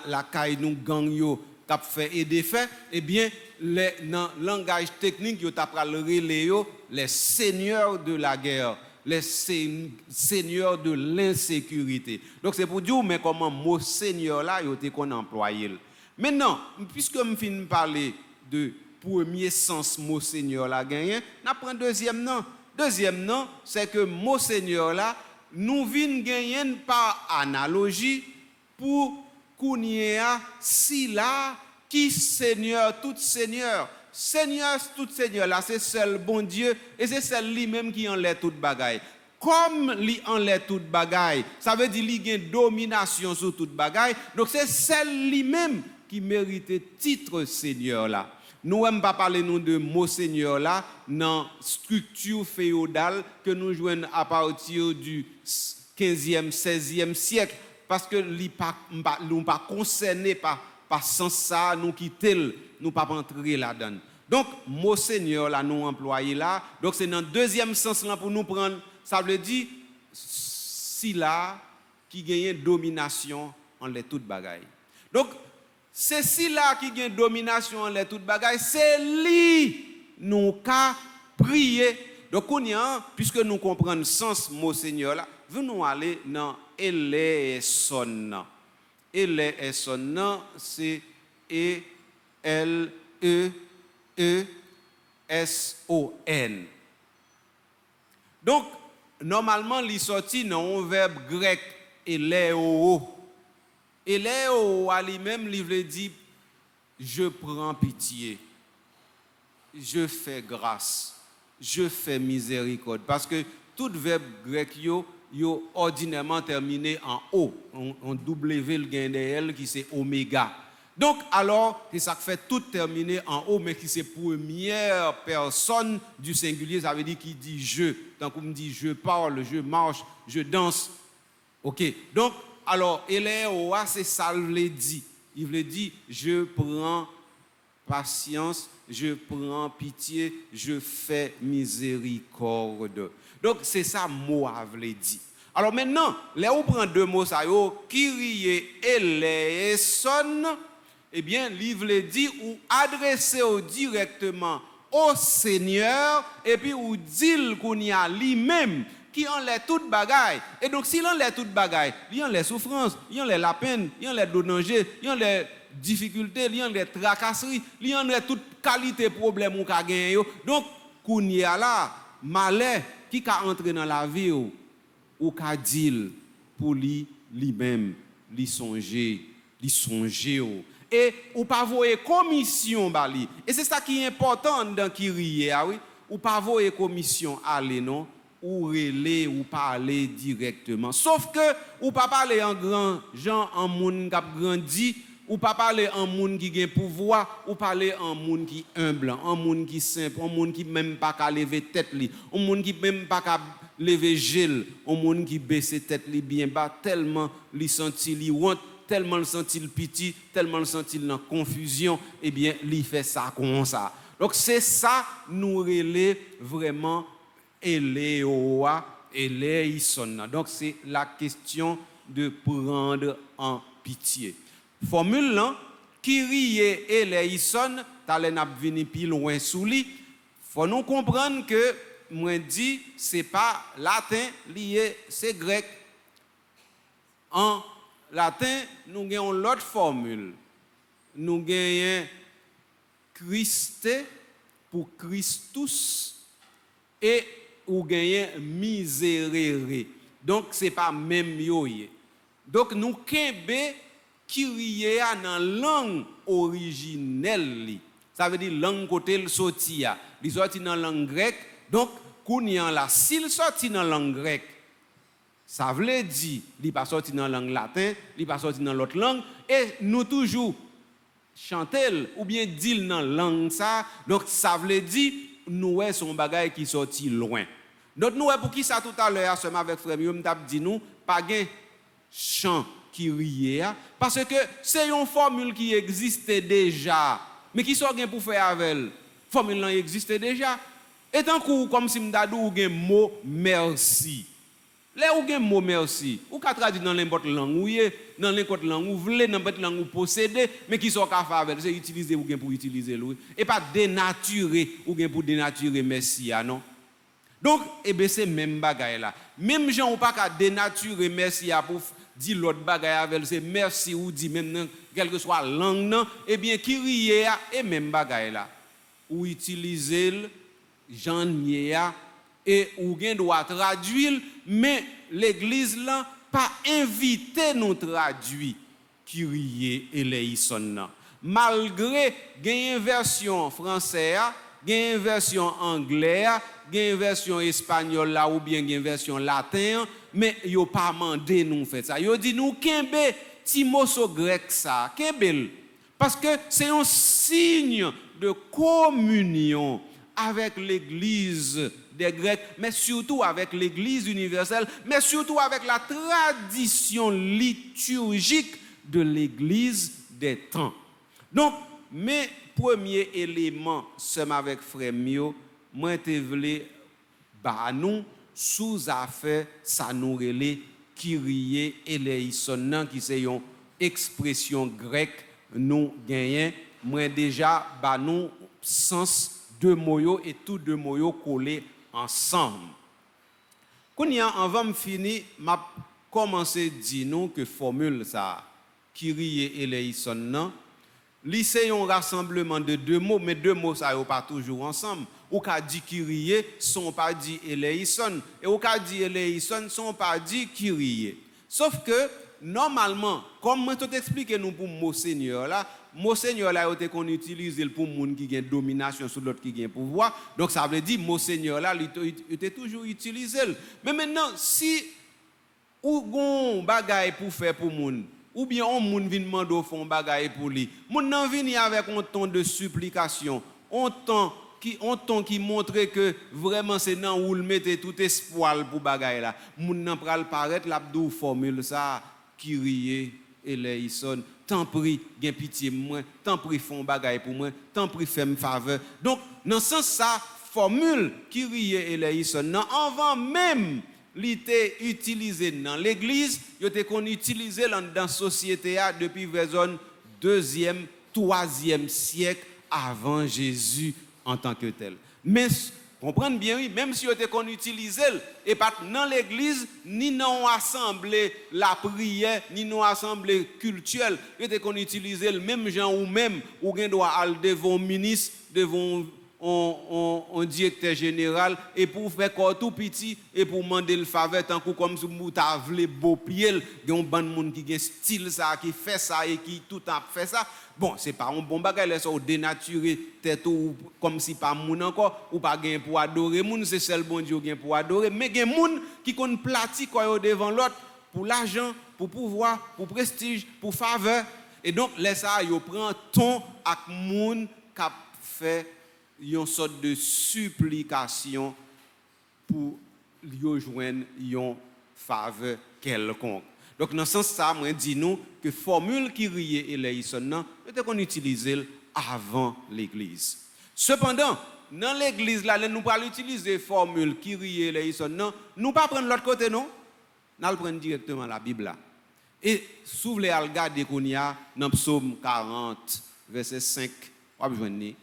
la caille nous gang yo qui a fait et des faits eh bien dans le langage technique yo t'a relé les seigneurs de la guerre, les seigneurs de l'insécurité. Donc c'est pour dire mais comment mot seigneur là yo te qu'on employé. Maintenant puisque me fin parler de premier sens mot seigneur là gagné, n'a prend deuxième nom. Deuxième nom, c'est que mot seigneur là nous vinn gagner par analogie pour kounia si là qui seigneur tout seigneur. Seigneur tout seigneur là c'est seul bon Dieu et c'est seul lui-même qui enlève toute bagaille. Comme lui enlève toute bagaille, ça veut dire qu'il a domination sur toute bagaille. Donc c'est seul lui-même qui mérite titre seigneur là. Nous n'aimons pas parler nous de mot seigneur là dans structure féodale que nous jouons à partir du 15e, 16e siècle parce que nous pas concernés par sens ça, nous quitter, nous pas entrer là-dedans. Donc mot seigneur là nous employé là, donc c'est dans deuxième sens là pour nous prendre, ça veut dire si là qui gagne domination en les toutes bagailles. Donc c'est si là qui gagne domination en les toutes bagailles, c'est lui nous qu'a prier. Donc on y a puisque nous comprenons le sens mot seigneur là, venons aller dans Eleson. Eleson c'est E-L-E-E-S-O-N. Donc normalement il sorti dans un verbe grec eleo. Eleo à lui-même il veut dire je prends pitié, je fais grâce, je fais miséricorde parce que tout verbe grec yo ordinairement terminé en O, en W le gain de L qui c'est oméga. Donc alors c'est ça qui fait tout terminer en O mais qui c'est première personne du singulier, ça veut dire qui dit je. Donc on me dit je parle, je marche, je danse. OK. Donc alors Eléoa c'est ça il veut dire. Il veut dire je prends patience, je prends pitié, je fais miséricorde. Donc c'est ça mot veut dire. Alors maintenant, là où prend deux mots ça yo Kyrie eleison, eh bien il veut dire ou adresser directement au Seigneur et puis ou dire qu'on y a lui-même qui enlève toute bagaille. Et donc s'il enlève toute bagaille, il enlève souffrance, il enlève la peine, il enlève le danger, il enlève difficulté, il enlève tracasserie, il enlève toute qualité problème ou ka gagné. Donc qu'on y a là malheur qui ka entrer dans la vie ou ka dire pour lui-même, lui songer. Et ou pas voyer commission bali. Et c'est ça qui est important dans Kyrie oui, ou pas voyer commission aller non. Ou relais ou parler directement. Sauf que ou pas parler en grand gens en monde qui a grandi, ou pas parler en monde qui a pouvoir, ou parler en monde qui humble, en monde qui simple, en monde qui même pas qu'à lever tête li, en monde qui même pas qu'à lever gel, en monde qui baisse tête li bien bas tellement li senti li honte, tellement le senti le pitié, tellement le senti dans confusion, eh bien li fait ça comme ça. Donc c'est ça nous relais vraiment Eléoa, Eleison. Donc c'est la question de prendre en pitié. Formule là, Kyrie Eleison, t'allais n'a venir plus loin sous lui. Faut nous comprendre que moi dit c'est pas latin lié, c'est grec. En latin, nous avons l'autre formule. Nous avons Christe pour Christus et ou gagner miséréré. Donc c'est pas même yoye. Donc nous kembe Kyrie dans langue originelle. Ça veut dire langue côté le sorti a. Il sorti dans langue grecque. Donc kounya la s'il sorti dans langue grecque. Ça veut dire il pas sorti dans langue latin, il pas sorti dans l'autre langue et nous toujours chantel ou bien dire dans langue ça. Donc ça veut dire nous est son bagage qui sorti loin. Donc nous pour qui ça tout à l'heure seulement avec frère Mieux m't'a dit nous pas gain chant qui riait parce que c'est une formule qui existait déjà mais qui sont gain pour faire avec elle. Formule là existait déjà. Et tant que comme si m'dadou ou gen mot merci. Là ou gen mot merci, ou ka traduire dans n'importe langue ou dans n'importe langue ou vle n'importe langue ou posséder, mais qui sont ka faire c'est utiliser ou gen pour utiliser lui et pas dénaturer ou gen pour dénaturer merci non. Donc c'est même bagaille là. Même gens ou pas ka dénaturer merci pour dire l'autre bagaille avec c'est merci ou dit même quelle que soit langue non, bien qui rier et même bagaille là. Ou utiliser Jean Niéa et ou gen doit traduire mais l'église là pas invité nous traduire Kyrie eleison malgré gen version française gen version anglaise gen version espagnole là ou bien gen version latin mais yo pas mandé nous faire ça yo dit nous kembe ti mot grec ça kembel parce que c'est un signe de communion avec l'église des Grecs, mais surtout avec l'église universelle, mais surtout avec la tradition liturgique de l'église des temps. Donc, mes premiers éléments, c'est avec frère Mio, moi te voulais bah nous sous affaire ça nous relait Kyrie eleison qui c'est une expression grecque nous gagnons moi déjà bah nous sens deux mots et tous deux mots collés ensemble. Quand avant de finir, m'a commencé dire nous que formule ça Kyrie eleison non, c'est un rassemblement de deux mots mais deux mots ça yo pas toujours ensemble. Ou ka dit Kyrie sont pas dit eleison et ou ka dit eleison sont pas dit Kyrie. Sauf que normalement comme moi tout expliquer nous pour mot Seigneur là mot Seigneur là qu'on utilise pour monde qui gagne domination sur l'autre qui gagne pouvoir donc ça veut dire mot Seigneur là il était toujours utilisé mais maintenant si ou gon bagaille pour faire pour monde ou bien on monde vinn mando font bagaille pour lui monde nan vinn avec un ton de supplication un ton qui montre que vraiment c'est nan où le mettait tout espoir pour bagaille là monde nan pral paraître l'abdou formule ça Kyrie eleison tant prie gen pitié moi tant prie font bagaille pour moi tant prie fait me faveur donc dans ce sens ça formule Kyrie eleison non avant même l'était utilisé dans l'église yo te qu'on utilisé dans société depuis version 2e 3e siècle avant Jésus en tant que tel mais comprendre bien oui même si on était qu'on utilise et pas dans l'église ni dans assemblée la prière ni dans assemblée culturelle on était qu'on utilise le même gens ou même ou gain doit aller devant ministre devant un directeur général et pour faire corps tout petit et pour demander le faveur tant que comme si vous t'avez beau pied il y a un bon monde qui a style ça qui fait ça et qui tout a fait ça bon c'est pas un bon bagage là ça dénaturer tête ou comme si pas moun encore ou pas gain pour adorer moun c'est seul bon Dieu gain pour adorer mais gain moun qui connaît plati quoi devant l'autre pour l'argent pour pouvoir pour prestige pour faveur et donc là ça yo prend ton ak moun qui fait une sorte de supplication pour lui joindre une faveur quelconque. Donc dans ce sens ça moi dit nous que formule Kyrie eleison non peut-être qu'on utilise avant l'église. Cependant dans l'église là nous pas utiliser formule Kyrie eleison non, nous pas prendre l'autre côté non. Nous prendre directement la Bible là. Et s'ouvrir à regarder qu'on y a dans Psaume 40 verset 5 on va joindre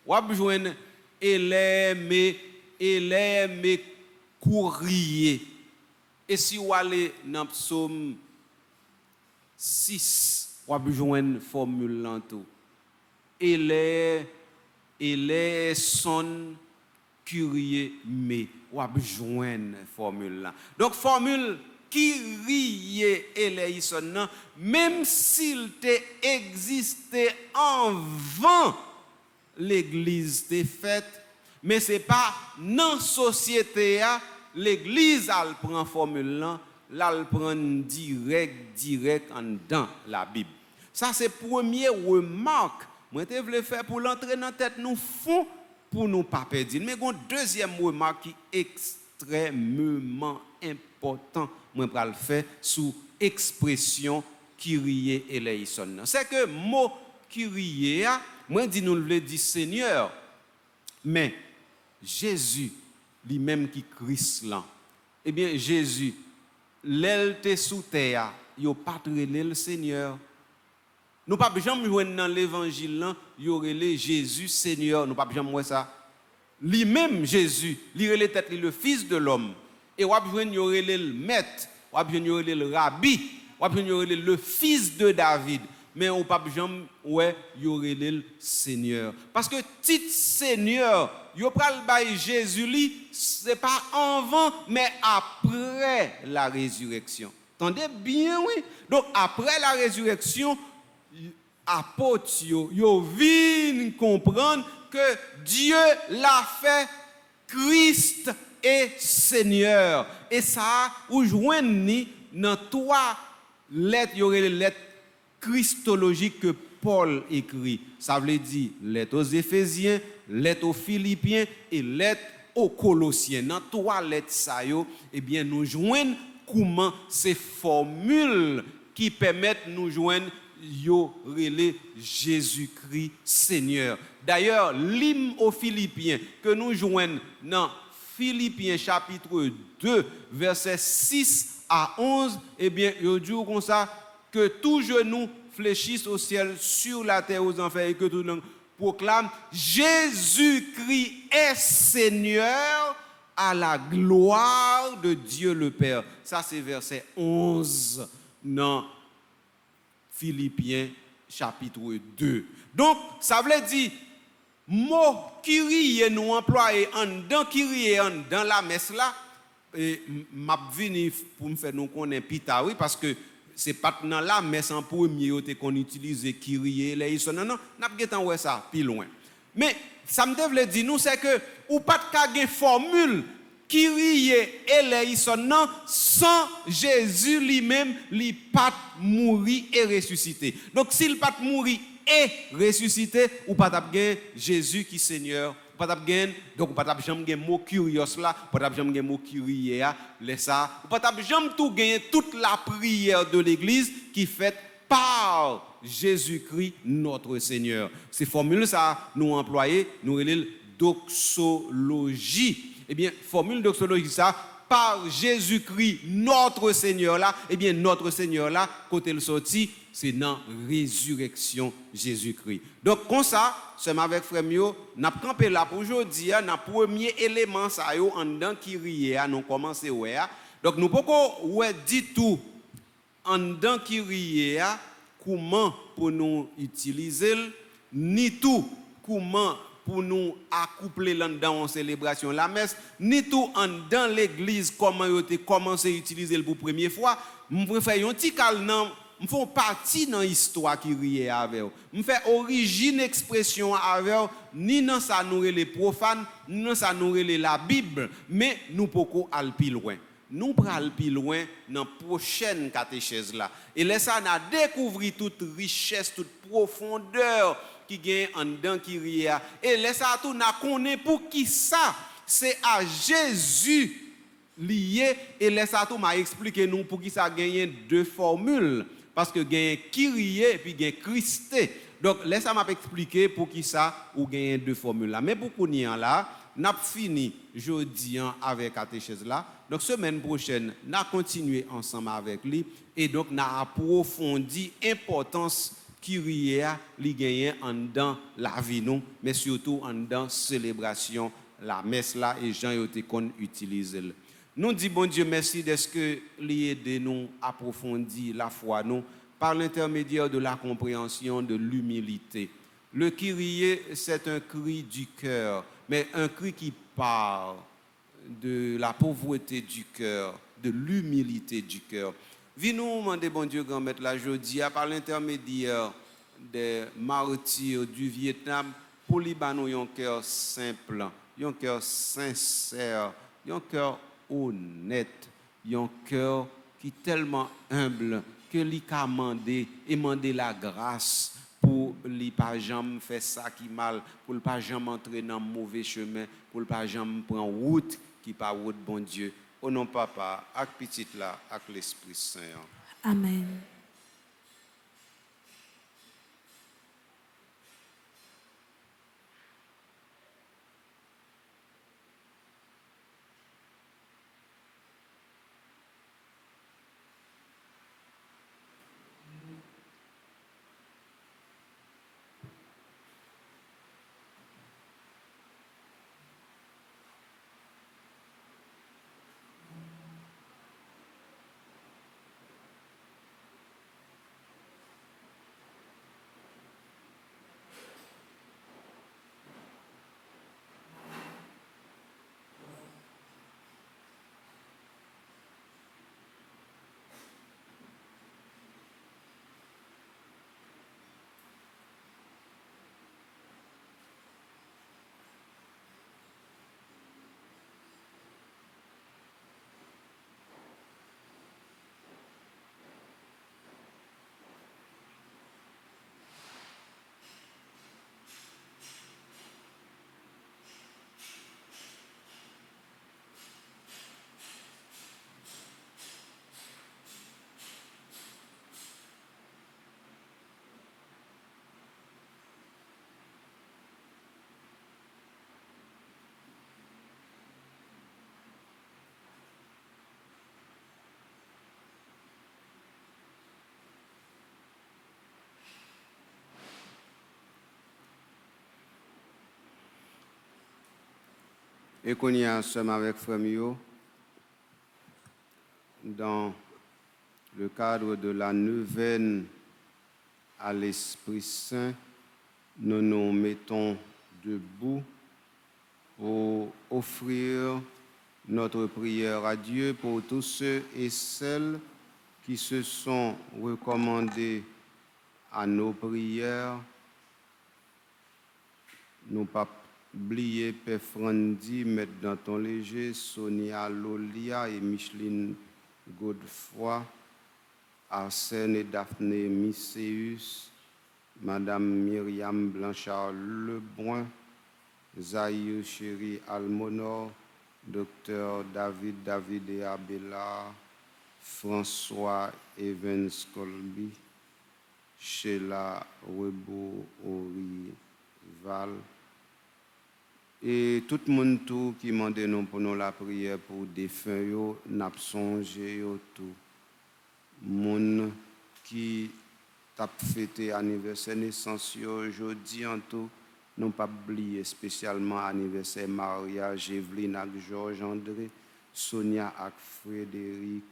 ou besoin élève courrier et si vous allez dans Psaume 6 ou besoin formule lento élève son courrier mais ou besoin formule là donc formule Kyrie eleison même s'il existait avant l'église est faite mais c'est pas dans société l'église elle prend formule là elle prend direct en dans la Bible ça c'est première remarque moi te voulais faire pour l'entrer dans tête nous fond pour nous pas perdre mais une deuxième remarque qui est extrêmement important moi pour le faire sous expression Kyrie eleison c'est que mot Kyrie moi dis nous le dit Seigneur mais Jésus, lui-même qui Christ là. Eh bien, Jésus, l'elle te sous terre, yo pas le Seigneur. Nous pas jamais joindre dans l'évangile là, yo relé Jésus Seigneur, nous pas jamais voir ça. Lui-même Jésus, lui relé tête le fils de l'homme. Et on joindre yo relé le maître, on joindre yo relé le rabbi, on joindre yo relé le fils de David. Mais on pas jamais ouais yo relé le Seigneur. Parce que titre Seigneur, yo pral bay Jésus li, c'est pas avant mais après la résurrection. Entendez bien oui. Donc après la résurrection, apôtres yo viennent comprendre que Dieu l'a fait Christ et Seigneur. Et ça ou joindre dans trois lettres, yo les lettres christologiques que Paul écrit. Ça veut dire lettre aux Éphésiens, lettre aux Philippiens et lettre aux Colossiens. Dans trois lettres ça yo, eh bien nous joignons comment ces formules qui permettent nous joindre yo relé Jésus-Christ Seigneur. D'ailleurs, l'hymne aux Philippiens que nous joignons dans Philippiens chapitre 2 versets 6 à 11, eh bien, yo dit comme ça que tout genou fléchisse au ciel, sur la terre, aux enfers, et que tout langue proclame Jésus-Christ est Seigneur à la gloire de Dieu le Père. Ça, c'est verset 11 dans Philippiens chapitre 2. Donc, ça veut dire, mot Kyrie nous employé en dans Kyrie dans la messe là, et m'a venu pour me faire nous connaître pita, oui, parce que c'est pas dans la messe en premier qu'on utilise Kyrie les non non n'a pas ouais ça plus loin. Mais ça me devait dire nous c'est que ou pas de gain formule Kyrie et les non sans Jésus lui-même lui pas mourir et ressusciter. Donc s'il pas mourir et ressusciter ou pas de Jésus qui Seigneur. Pas donc pas jamais mot curious là, pas jamais mot curieux les ça, pas jamais tout gagner toute la prière de l'église qui fait par Jésus-Christ notre Seigneur. Ces formules ça nous employer, nous relève doxologie. Eh bien formule doxologie ça par Jésus-Christ notre Seigneur là, eh bien notre Seigneur là côté le sorti c'est dans résurrection Jésus-Christ. Donc comme ça, c'est avec frère Mio, n'a campé là pour aujourd'hui, dans premier élément ça yo en dedans qui riait, nous commencer ouais. Donc nous pouvons ouais dit tout en dedans qui riait comment pour nous utiliser ni tout comment pour nous accoupler là-dedans en célébration la messe, ni tout en dans l'église comment yo te commencé à utiliser pour première fois, me préfère un petit calme me font partie dans l'histoire qui riait avec eux. Me fait origine expression avec eux, ni dans ça nous les profanes, ni dans ça nous la Bible, mais nous pouvons aller plus loin. Nous pourrons aller plus loin dans la prochaine catéchèse là. Et là ça n'a découvert toute richesse, toute profondeur qui gagne en dedans qui riait. Et là ça tout n'a connaît pour qui ça, c'est à Jésus lié et là ça tout m'a expliqué nous pour qui ça gagne deux formules. Parce que gagne Kyrie et puis gagne Christé. Donc laisse m'a expliquer pour qui ça ou gagne deux formules là. Mais pour qu'on y en là, n'a fini jeudi avec catéchèse là. Donc semaine prochaine, n'a continué ensemble avec lui et donc n'a approfondi importance Kyrie li gagne en dans la vie nous, mais surtout en dans célébration la messe là et Jean yote qu'on utilise. Nous disons, bon Dieu, merci de ce que l'aide nous approfondir la foi nous par l'intermédiaire de la compréhension de l'humilité. Le Kyrie, c'est un cri du cœur, mais un cri qui parle de la pauvreté du cœur, de l'humilité du cœur. Viens-nous demander, bon Dieu, grand maître, la jeudi, par l'intermédiaire des martyrs du Vietnam, pour lui donner un cœur simple, un cœur sincère, un cœur honnête, un cœur qui est tellement humble que lui a demandé la grâce pour lui pas jamais faire ça qui mal, pour pas jamais entrer dans mauvais chemin, pour pas jamais prendre route qui pas route bon Dieu. Au nom papa, avec petit là, avec l'Esprit Saint. Amen. Et qu'on y a ensemble avec Frémio, dans le cadre de la neuvaine à l'Esprit Saint, nous nous mettons debout pour offrir notre prière à Dieu pour tous ceux et celles qui se sont recommandés à nos prières. Nous pas oublier Père Frandi, mettre dans ton léger, Sonia Lolia et Micheline Godefroy, Arsène et Daphné Misséus, Madame Myriam Blanchard-Lebrun, Zahir Chéri Almonor, Docteur David et Abela, François Evans Colby, Sheila Rebo Orival, et tout le monde tout qui m'a demandé nous pour nous la prière pour des défunts, yo n'a songé yo tout. Moun qui t'a fêté anniversaire naissance aujourd'hui en tout, non pas oublier spécialement anniversaire mariage Evelyne avec Georges André, Sonia avec Frédéric,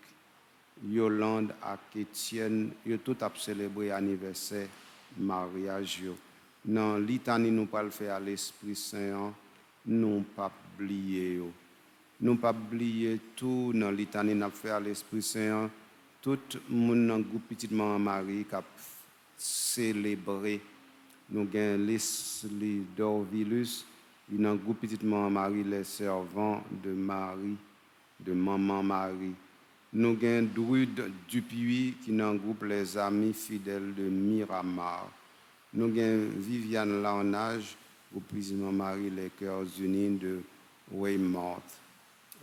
Yolande avec Étienne, yo tout a célébré anniversaire mariage yo. Dans litanie nous pas le faire à l'Esprit Saint, non pas oublier yo. Non pas oublier tout dans litanie n'a fait à l'Esprit Saint, tout moun dans groupe petite maman Marie qui a célébré. Nous avons Leslie Dorvilus, dans le groupe Petite Maman Marie, les servants de Marie, de Maman Marie. Nous avons Drude Dupuis, qui est dans le groupe Les Amis Fidèles de Miramar. Nous avons Viviane Larnage, groupe Petite Maman Marie, les Cœurs Unis de Weymouth.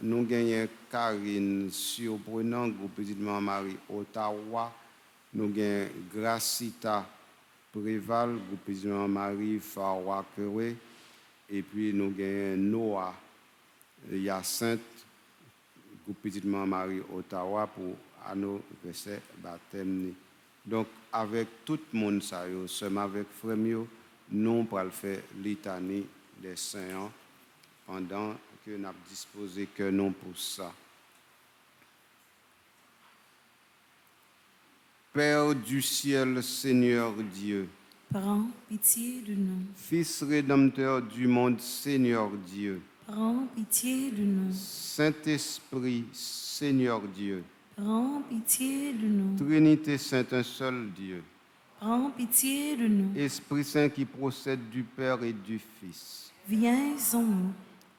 Nous avons Karine Surprenant, groupe Petite Maman Marie, Ottawa. Nous avons Gracita Préval, groupe président Marie Farwa-Kewe, et puis nous avons Noah Hyacinthe, groupe petite Marie Ottawa pour anniversaire baptême. Donc avec tout le monde ça yo, seulement avec Frémio, nous allons faire litanie des saints pendant que nous avons disposé que non pour ça. Père du ciel, Seigneur Dieu, Prends pitié de nous. Fils rédempteur du monde, Seigneur Dieu, Prends pitié de nous. Saint-Esprit, Seigneur Dieu, Prends pitié de nous. Trinité sainte, un seul Dieu, Prends pitié de nous. Esprit Saint qui procède du Père et du Fils, Viens en nous.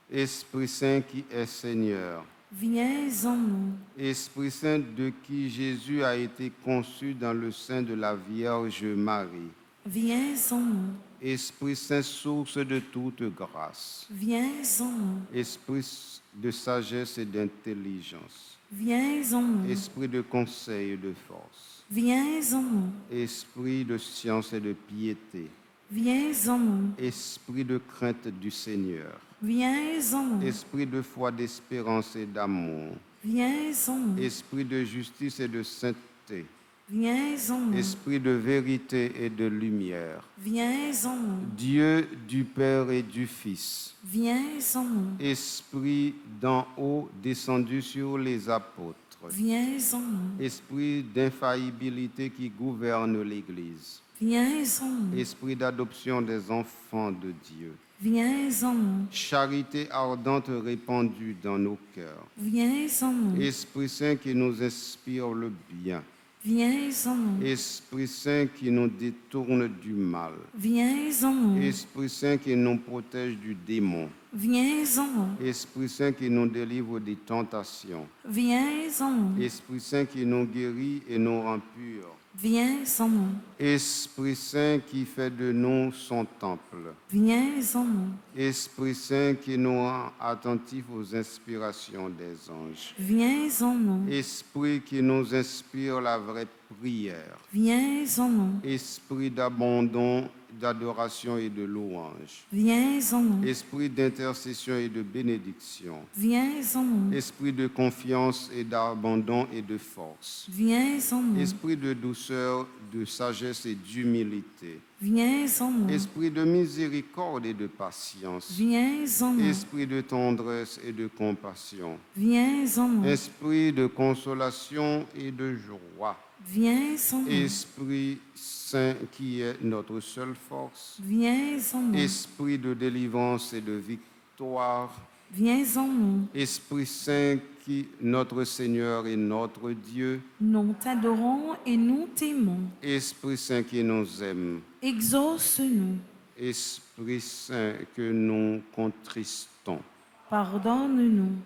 Esprit Saint qui est Seigneur, Viens en nous. Esprit Saint de qui Jésus a été conçu dans le sein de la Vierge Marie, Viens en nous. Esprit Saint, source de toute grâce, Viens en nous. Esprit de sagesse et d'intelligence, Viens en nous. Esprit de conseil et de force, Viens en nous. Esprit de science et de piété, Viens en nous. Esprit de crainte du Seigneur, Viens en nous. Esprit de foi, d'espérance et d'amour, Viens en nous. Esprit de justice et de sainteté, Viens en nous. Esprit de vérité et de lumière, Viens en nous. Dieu du Père et du Fils, Viens en nous. Esprit d'en haut descendu sur les apôtres, Viens en nous. Esprit d'infaillibilité qui gouverne l'Église, Viens en nous. Esprit d'adoption des enfants de Dieu, Viens en nous. charité ardente répandue dans nos cœurs, Viens en nous. Esprit Saint qui nous inspire le bien, Viens en nous. Esprit Saint qui nous détourne du mal, Viens en nous. Esprit Saint qui nous protège du démon, Viens en nous. Esprit Saint qui nous délivre des tentations, Viens en nous. Esprit Saint qui nous guérit et nous rend purs, Viens en nous. Esprit Saint qui fait de nous son temple, Viens en nous. Esprit Saint qui nous rend attentifs aux inspirations des anges, Viens en nous. Esprit qui nous inspire la vraie prière, Viens en nous. Esprit d'abandon, d'adoration et de louange, Viens en nous. Esprit d'intercession et de bénédiction, Viens en nous. Esprit de confiance et d'abandon et de force, Viens en nous. Esprit de douceur, de sagesse et d'humilité, Viens en moi. Esprit de miséricorde et de patience. Viens en moi. Esprit de tendresse et de compassion. Viens en moi. Esprit de consolation et de joie. Viens en moi. Esprit Saint qui est notre seule force. Viens en moi. Esprit de délivrance et de victoire. Viens en nous. Esprit Saint qui notre Seigneur et notre Dieu. Nous t'adorons et nous t'aimons. Esprit Saint qui nous aime. Exauce-nous. Esprit Saint que nous contristons. Pardonne-nous.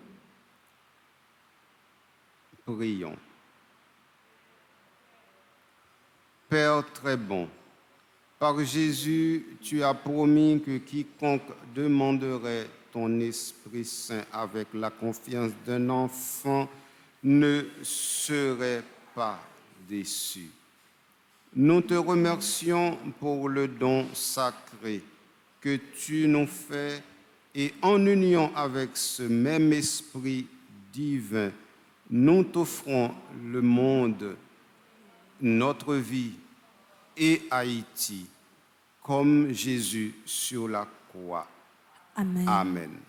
Prions. Père très bon, par Jésus, tu as promis que quiconque demanderait ton Esprit Saint avec la confiance d'un enfant ne serait pas déçu. Nous te remercions pour le don sacré que tu nous fais et en union avec ce même Esprit divin, nous t'offrons le monde, notre vie et Haïti, comme Jésus sur la croix. Amen. Amen.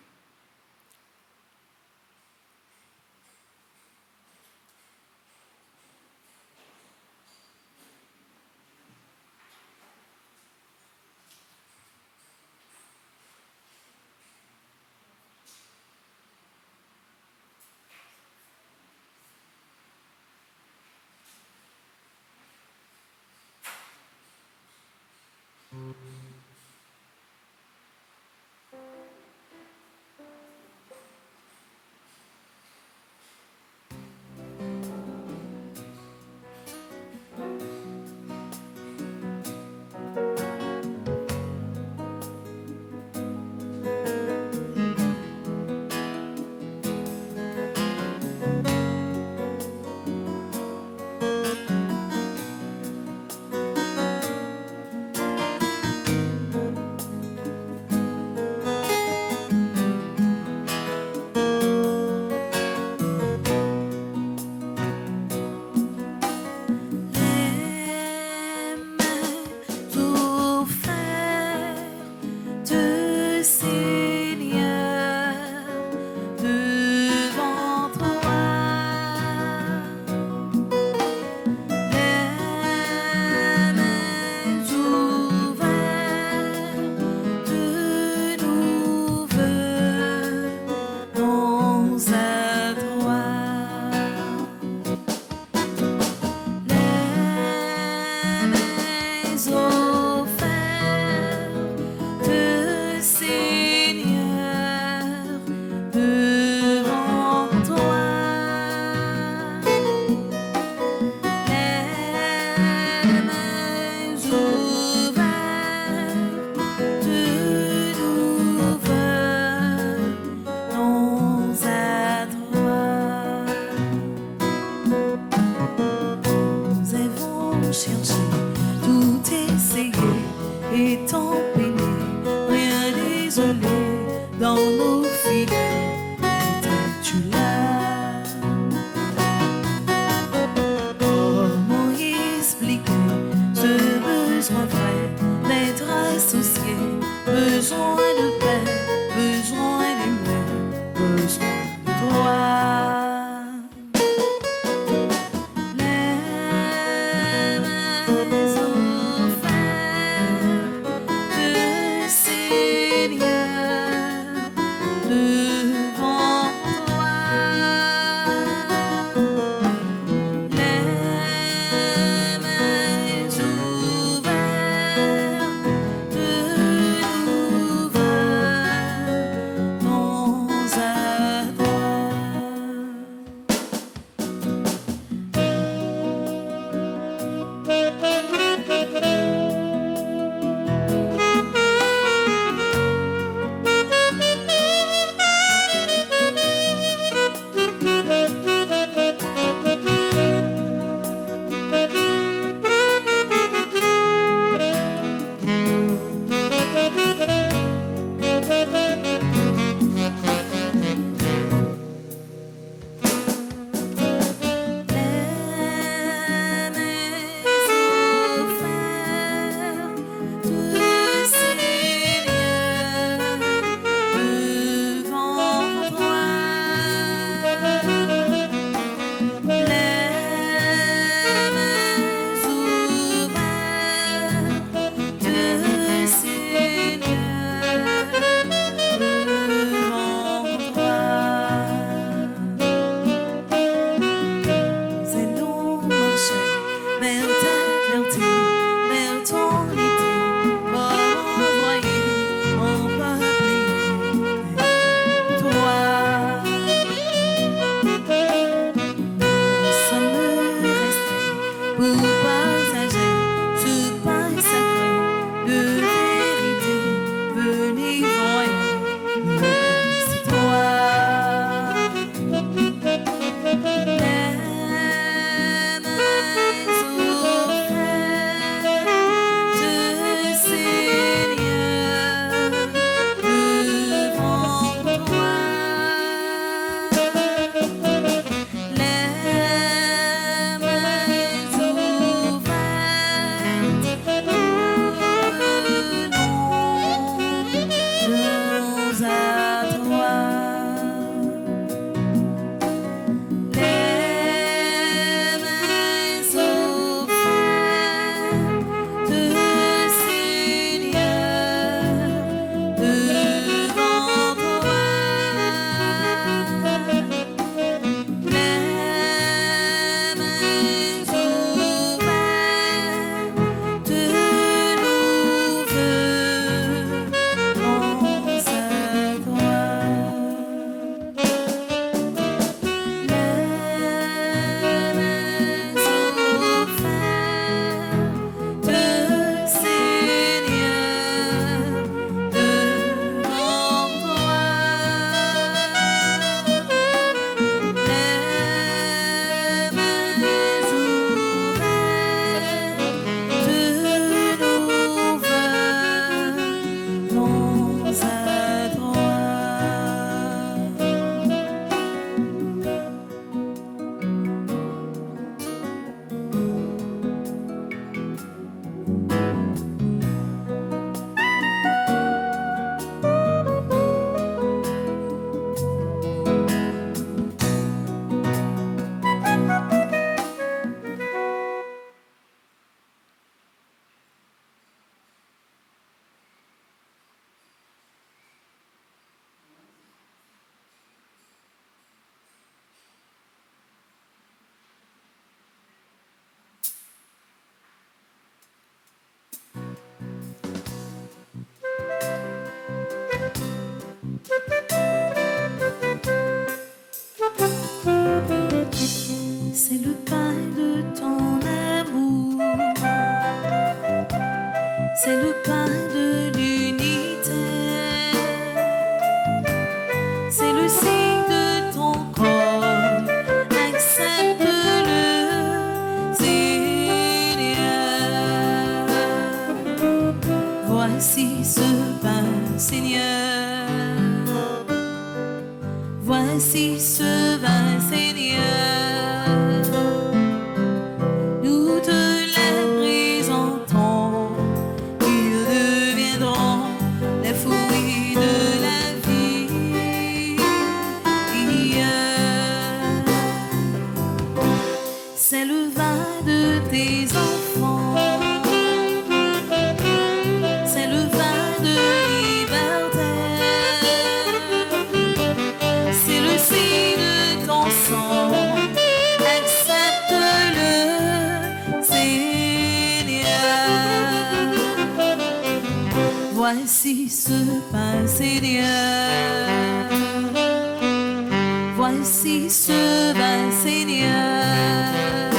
Voici ce pain Seigneur, voici ce vin Seigneur,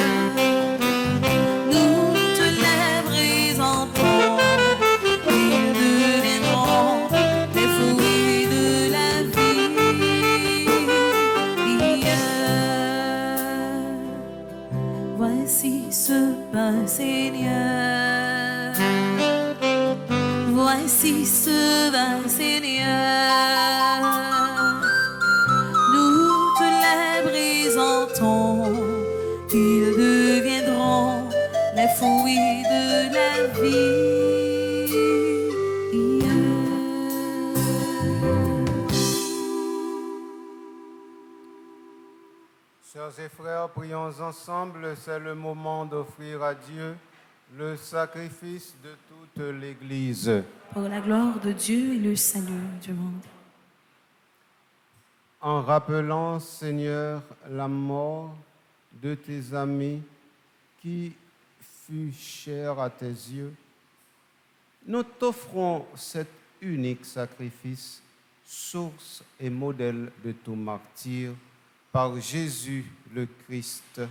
nous te les présentons, ils deviendront les fruits de la vie. Voici ce pain Seigneur, voici ce vin Seigneur, nous te les présentons, ils deviendront les fruits de la vie. Chers et frères, prions ensemble, c'est le moment d'offrir à Dieu le sacrifice de toute l'Église. Pour la gloire de Dieu et le salut du monde. En rappelant, Seigneur, la mort de tes amis qui fut chère à tes yeux, nous t'offrons cet unique sacrifice, source et modèle de tout martyr, par Jésus le Christ,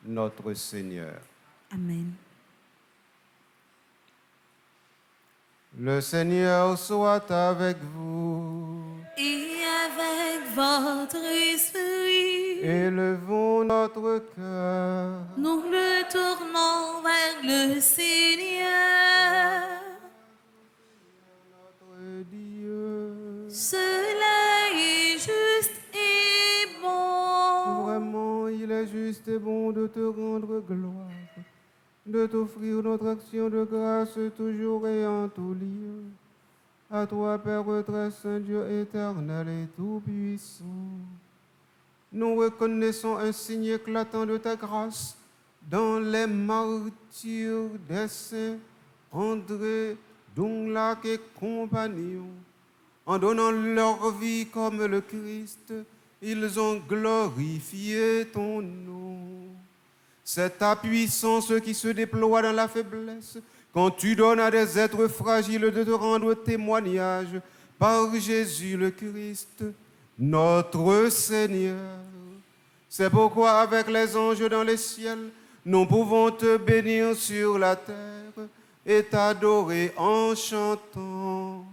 notre Seigneur. Amen. Le Seigneur soit avec vous. Et avec votre esprit, Élevons notre cœur. nous le tournons vers le Seigneur. Notre Dieu. Cela est juste et bon. Vraiment, il est juste et bon de te rendre gloire, de t'offrir notre action de grâce toujours et en tout lieu. À toi, Père très saint, Dieu éternel et tout-puissant, nous reconnaissons un signe éclatant de ta grâce dans les martyrs des saints André, Donglac et compagnon. En donnant leur vie comme le Christ, ils ont glorifié ton nom. C'est ta puissance qui se déploie dans la faiblesse quand tu donnes à des êtres fragiles de te rendre témoignage par Jésus le Christ, notre Seigneur. C'est pourquoi avec les anges dans les ciels, nous pouvons te bénir sur la terre et t'adorer en chantant.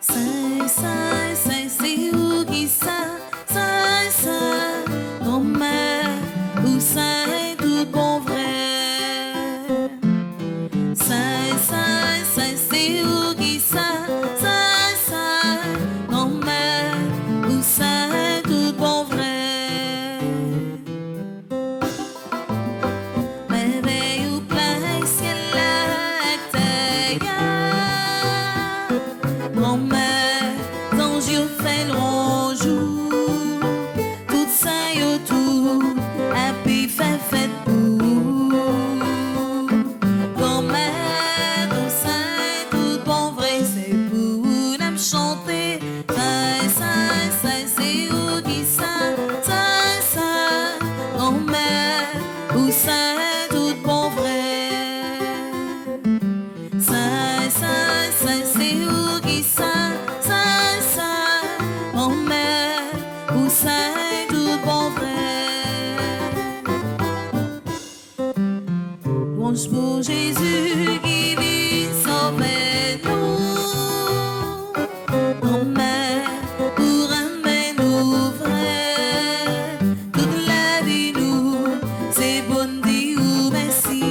Saint, Saint, Saint, c'est où qui Saint, Saint, Saint, nos mères, ou Saint, tout bon vrai. Saint, Saint, Saint, c'est où qui Saint, Saint, Saint, nos mères, ou Saint, tout bon vrai. Mais veille ou plein ciel la terre. Grand-mère, quand je fais le jour, tout ça y autour, et puis fait fête pour. Grand-mère, tout ça, tout bon vrai, c'est pour nous chanter. Ça, ça, ça, c'est où qui ça, ça, ça. Grand-mère, où ça, tout bon vrai. Ça, ça, ça, c'est où qui ça, ça, ça, mon mère, où ça, tout bon vrai. Louange pour Jésus qui vit sauver nous, mon mère, pour aimer nous vrai. Toute la vie nous, c'est bon dire merci.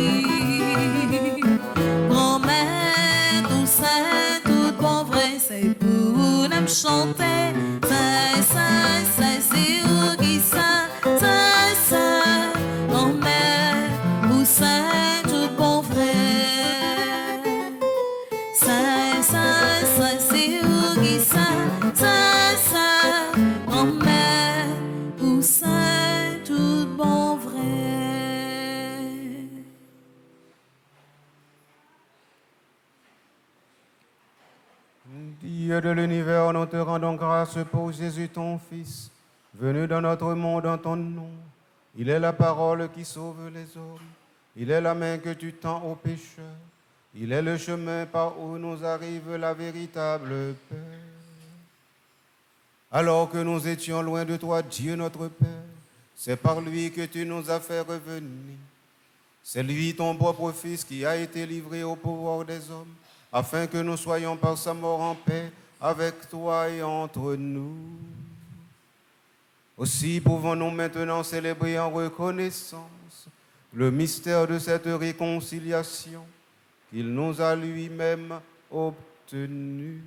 Grand-mère, tout ça, tout bon vrai, c'est pour nous chanter. Ça, ça, ça, c'est où qui ça, ça, ça. Grand-mère, où ça, tout bon vrai. Dieu de l'univers, nous te rendons grâce pour Jésus, ton Fils, venu dans notre monde en ton nom. Il est la parole qui sauve les hommes. Il est la main que tu tends aux pécheurs. Il est le chemin par où nous arrive la véritable paix. Alors que nous étions loin de toi, Dieu notre Père, c'est par lui que tu nous as fait revenir. C'est lui, ton propre Fils, qui a été livré au pouvoir des hommes, afin que nous soyons par sa mort en paix avec toi et entre nous. Aussi pouvons-nous maintenant célébrer en reconnaissance le mystère de cette réconciliation qu'il nous a lui-même obtenue.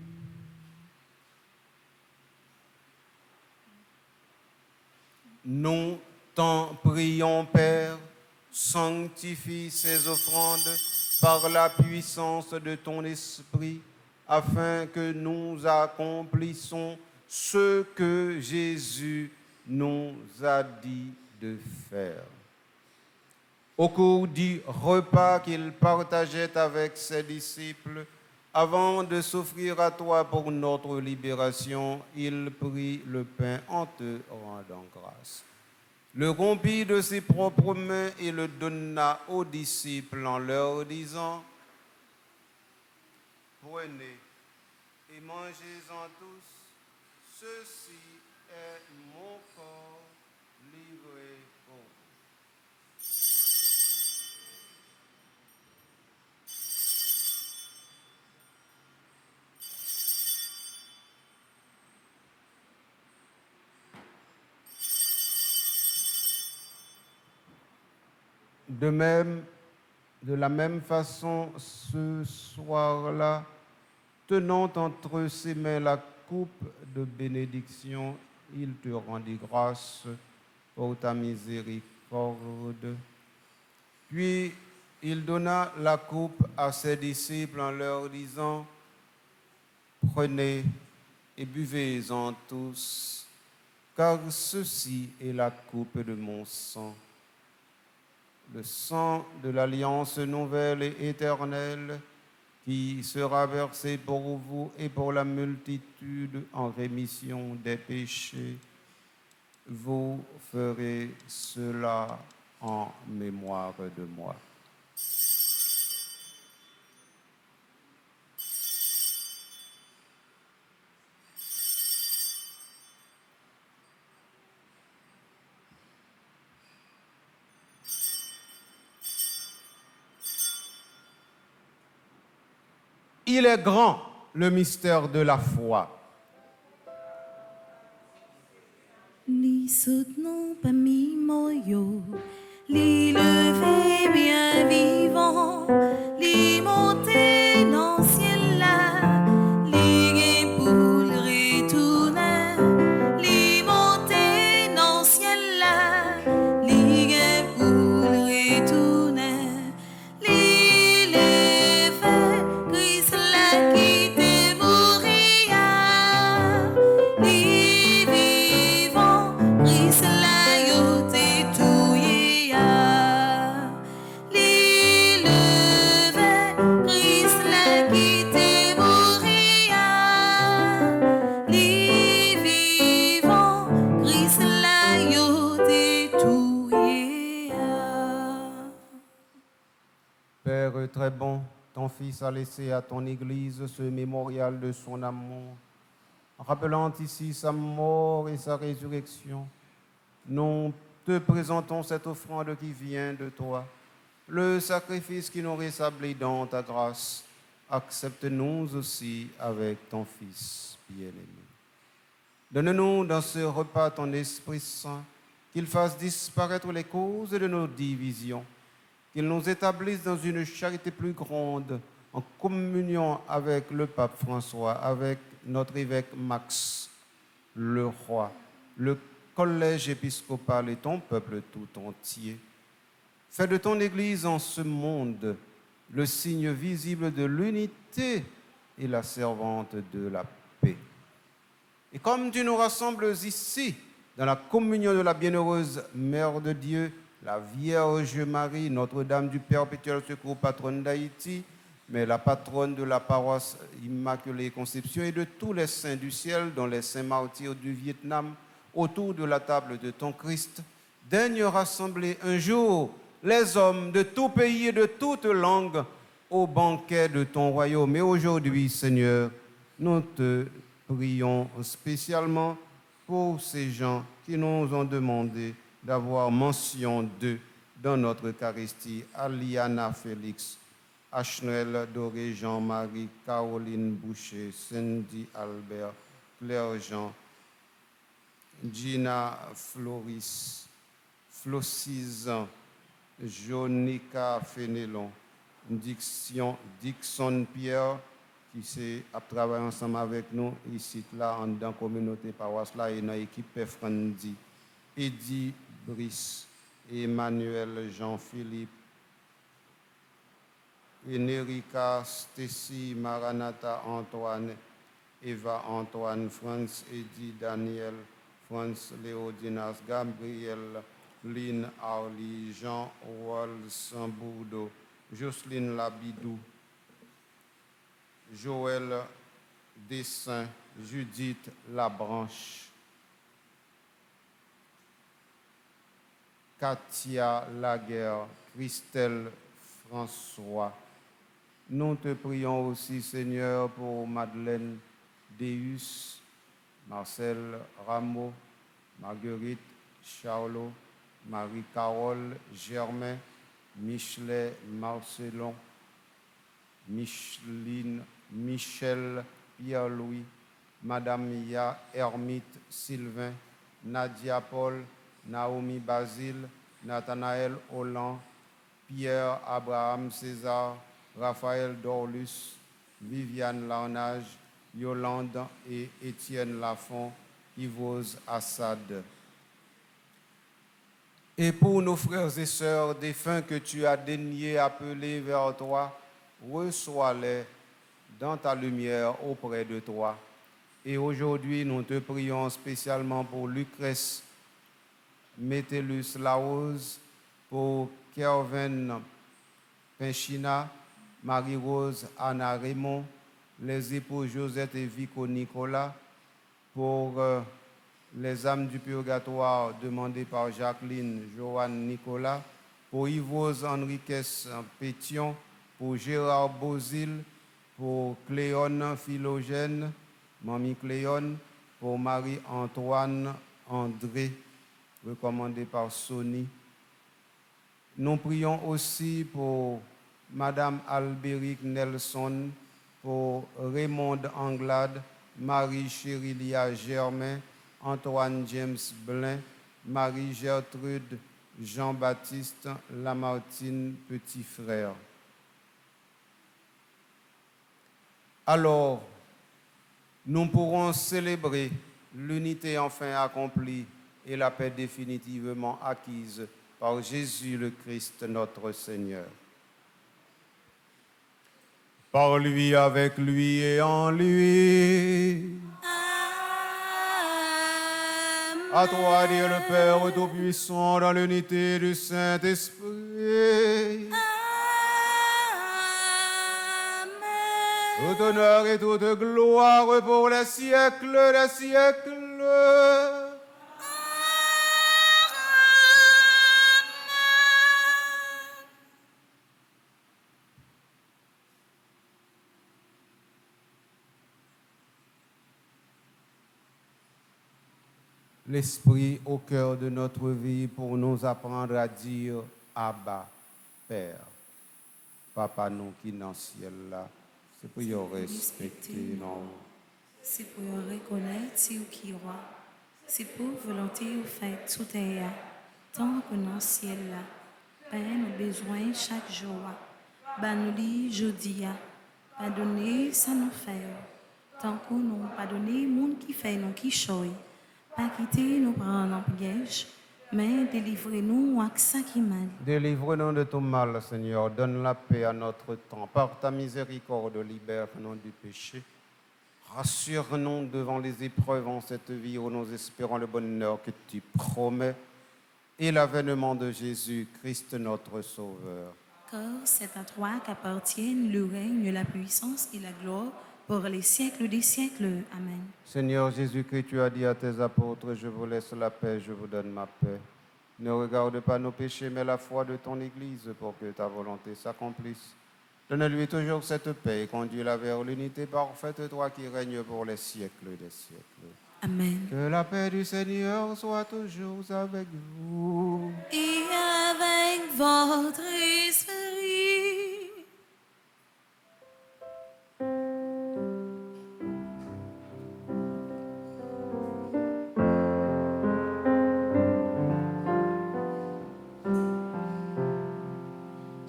Nous t'en prions, Père, sanctifie ces offrandes par la puissance de ton Esprit, afin que nous accomplissions ce que Jésus nous a dit de faire. Au cours du repas qu'il partageait avec ses disciples, avant de s'offrir à toi pour notre libération, il prit le pain en te rendant grâce. Le rompit de ses propres mains et le donna aux disciples en leur disant: Prenez et mangez-en tous, ceci est mon corps livré pour vous. De la même façon, ce soir-là, tenant entre ses mains la coupe de bénédiction, il te rendit grâce pour ta miséricorde. Puis il donna la coupe à ses disciples en leur disant: Prenez et buvez-en tous, car ceci est la coupe de mon sang, le sang de l'alliance nouvelle et éternelle, qui sera versé pour vous et pour la multitude en rémission des péchés. Vous ferez cela en mémoire de moi. Il est grand, le mystère de la foi. Li soutenons parmi moyo, li levé bien vivant, li monté dans ciel là, li gain pour le retourner, li monté dans ciel là, li gain pour le retourner, li levé Christ là qui te mourir, li vivant Christ là yo te touye, li levé Christ là qui te mourir, li vivant Christ là yo te touye. Père très bon, ton Fils a laissé à ton Église ce mémorial de son amour. Rappelant ici sa mort et sa résurrection, nous te présentons cette offrande qui vient de toi, le sacrifice qui nous rétablit dans ta grâce. Accepte-nous aussi avec ton Fils bien-aimé. Donne-nous dans ce repas ton Esprit Saint, qu'il fasse disparaître les causes de nos divisions, qu'il nous établisse dans une charité plus grande, en communion avec le pape François, avec notre évêque Max, le roi, le collège épiscopal et ton peuple tout entier. Fais de ton Église en ce monde le signe visible de l'unité et la servante de la paix. Et comme tu nous rassembles ici, dans la communion de la bienheureuse Mère de Dieu, la Vierge Marie, Notre-Dame du Perpétuel Secours, patronne d'Haïti, mais la patronne de la paroisse Immaculée Conception et de tous les saints du ciel, dont les saints martyrs du Vietnam, autour de la table de ton Christ, daigne rassembler un jour les hommes de tout pays et de toute langue au banquet de ton royaume. Et aujourd'hui, Seigneur, nous te prions spécialement pour ces gens qui nous ont demandé d'avoir mention d'eux dans notre Eucharistie. Aliana Félix, Ashnuel Doré, Jean-Marie, Caroline Boucher, Cindy Albert, Claire Jean, Gina Floris, Flossizan, Jonica Fénélon, Dixon Pierre, qui s'est travaillé ensemble avec nous ici, là, dans la communauté paroisse, là, et dans l'équipe Pefrandi, Eddie Brice, Emmanuel Jean-Philippe, Enerica, Stacy, Maranatha Antoine, Eva Antoine, France, Eddie Daniel, France Léodinas, Gabriel, Lynn Harley, Jean Wall Sambourdo, Jocelyne Labidou, Joël Dessin, Judith Labranche, Katia Laguerre, Christelle François. Nous te prions aussi, Seigneur, pour Madeleine Deus, Marcel Rameau, Marguerite Charlot, Marie-Carole Germain, Michelet Marcelon, Micheline, Michel Pierre-Louis, Madame Ya Hermite Sylvain, Nadia Paul, Naomi Basile, Nathanaël Holland, Pierre Abraham César, Raphaël Dorlus, Viviane Larnage, Yolande et Étienne Lafont, Yvose Assad. Et pour nos frères et sœurs défunts que tu as daigné appeler vers toi, reçois-les dans ta lumière auprès de toi. Et aujourd'hui, nous te prions spécialement pour Lucrèce Métellus Larose, pour Kerven Pinchina, Marie-Rose Anna Raymond, les époux Josette et Vico Nicolas, pour les âmes du purgatoire demandées par Jacqueline Joanne Nicolas, pour Yvose Enriquez Pétion, pour Gérard Bozil, pour Cléone Philogène, Mamie Cléone, pour Marie-Antoine André, recommandé par Sony. Nous prions aussi pour Madame Albéric Nelson, pour Raymond Anglade, Marie Chérilia Germain, Antoine James Blin, Marie Gertrude Jean-Baptiste Lamartine Petit Frère. Alors, nous pourrons célébrer l'unité enfin accomplie et la paix définitivement acquise par Jésus le Christ notre Seigneur. Par lui, avec lui et en lui. Amen. À toi, Dieu le Père Tout-Puissant, dans l'unité du Saint-Esprit. Amen. Tout honneur et toute gloire pour les siècles des siècles. L'Esprit au cœur de notre vie pour nous apprendre à dire Abba, Père. Papa, nous qui dans le ciel là, c'est pour y respecter, non. C'est pour reconnaître si ou qui roi. C'est pour volonté ou fait tout terre. Tant que dans le ciel là, Père, nous besoin chaque jour. Banuli jodia. Pardonnez ça nous fait. Tant que nous pardonnez monde qui fait nous qui choy. Pas quitter nous prendre en piège, mais délivrez-nous à ça qui mal. Délivre-nous de tout mal, Seigneur. Donne la paix à notre temps. Par ta miséricorde, libère-nous du péché. Rassure-nous devant les épreuves en cette vie où nous espérons le bonheur que tu promets et l'avènement de Jésus, Christ notre Sauveur. car c'est à toi qu'appartiennent le règne, la puissance et la gloire pour les siècles des siècles. Amen. Seigneur Jésus-Christ, tu as dit à tes apôtres, je vous laisse la paix, je vous donne ma paix. Ne regarde pas nos péchés, mais la foi de ton Église pour que ta volonté s'accomplisse. Donne-lui toujours cette paix et conduis-la vers l'unité parfaite, toi qui règnes pour les siècles des siècles. Amen. Que la paix du Seigneur soit toujours avec vous. Et avec votre esprit.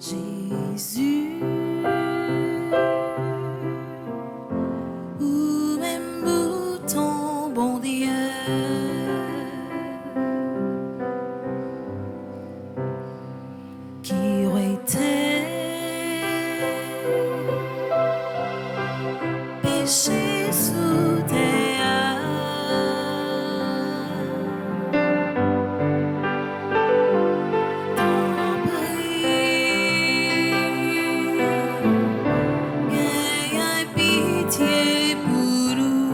Jésus, où même ton bon Dieu, qui aurait été péché sous terre, t'en prie, aie pitié pour nous.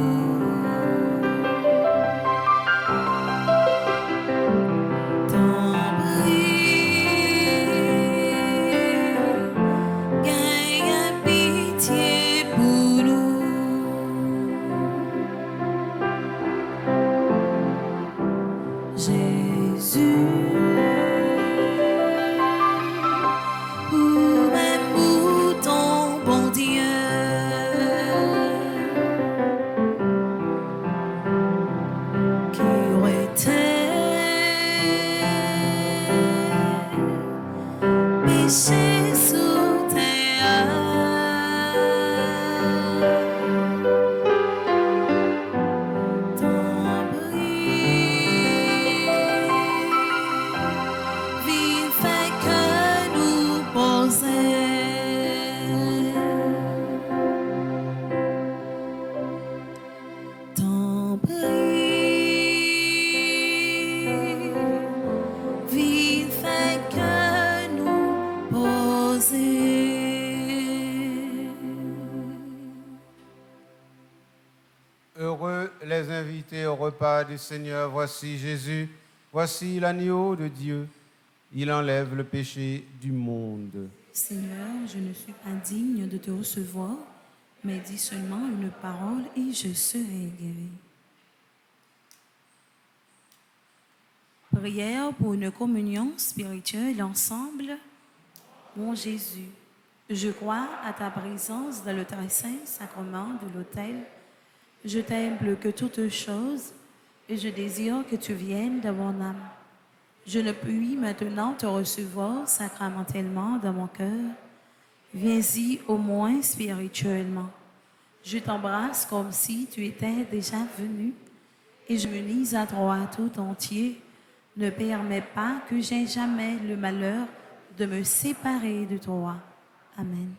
T'en prie, aie pitié pour nous. Jésus, où même où ton bon Dieu, qui aurait été péché sous terre, t'en prie, viens fais que nous poser. T'en prie, viens fais que nous poser. Heureux les invités au repas du Seigneur. Voici Jésus, voici l'agneau de Dieu. Il enlève le péché du monde. Seigneur, je ne suis pas digne de te recevoir, mais dis seulement une parole et je serai guéri. Prière pour une communion spirituelle ensemble. Mon Jésus, je crois à ta présence dans le très saint sacrement de l'autel. Je t'aime plus que toutes choses et je désire que tu viennes dans mon âme. Je ne puis maintenant te recevoir sacramentellement dans mon cœur. Viens-y au moins spirituellement. Je t'embrasse comme si tu étais déjà venu et je me lis à toi tout entier. Ne permets pas que j'aie jamais le malheur de me séparer de toi. Amen.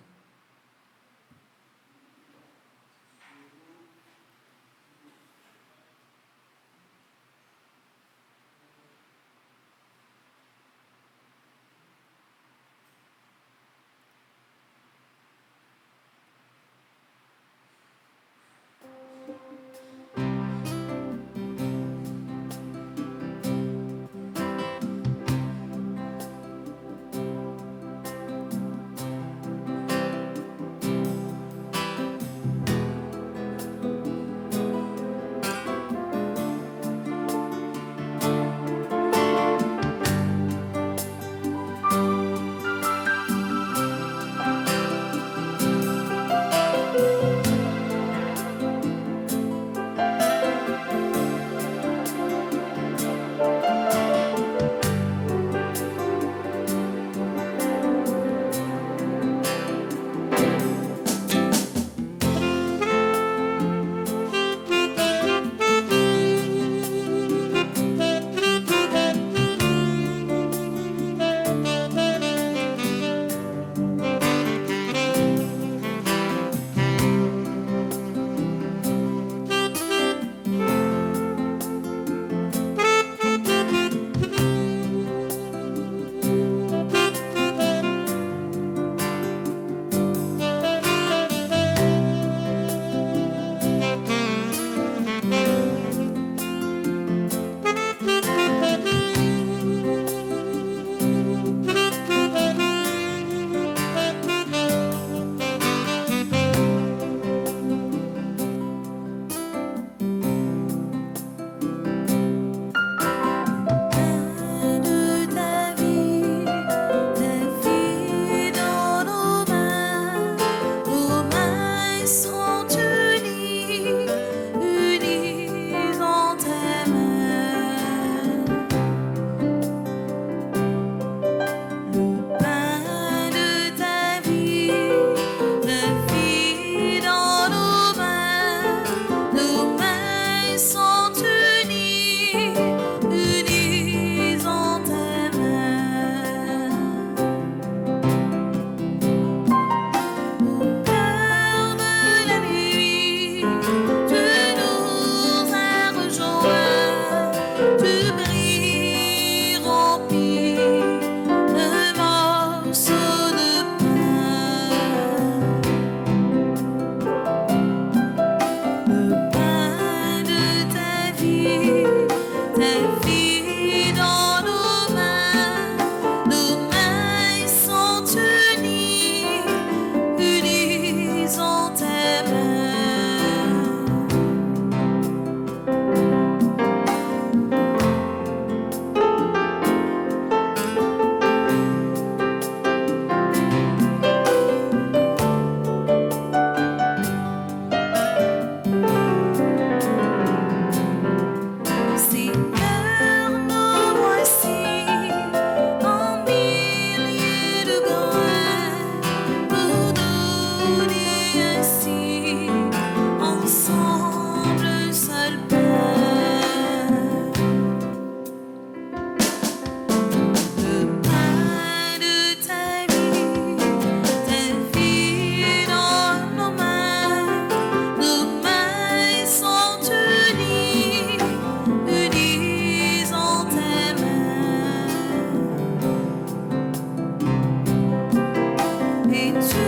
es-tu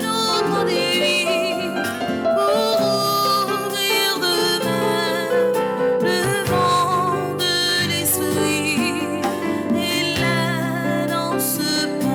notre débit pour ouvrir demain le vent de l'esprit et là dans ce pain.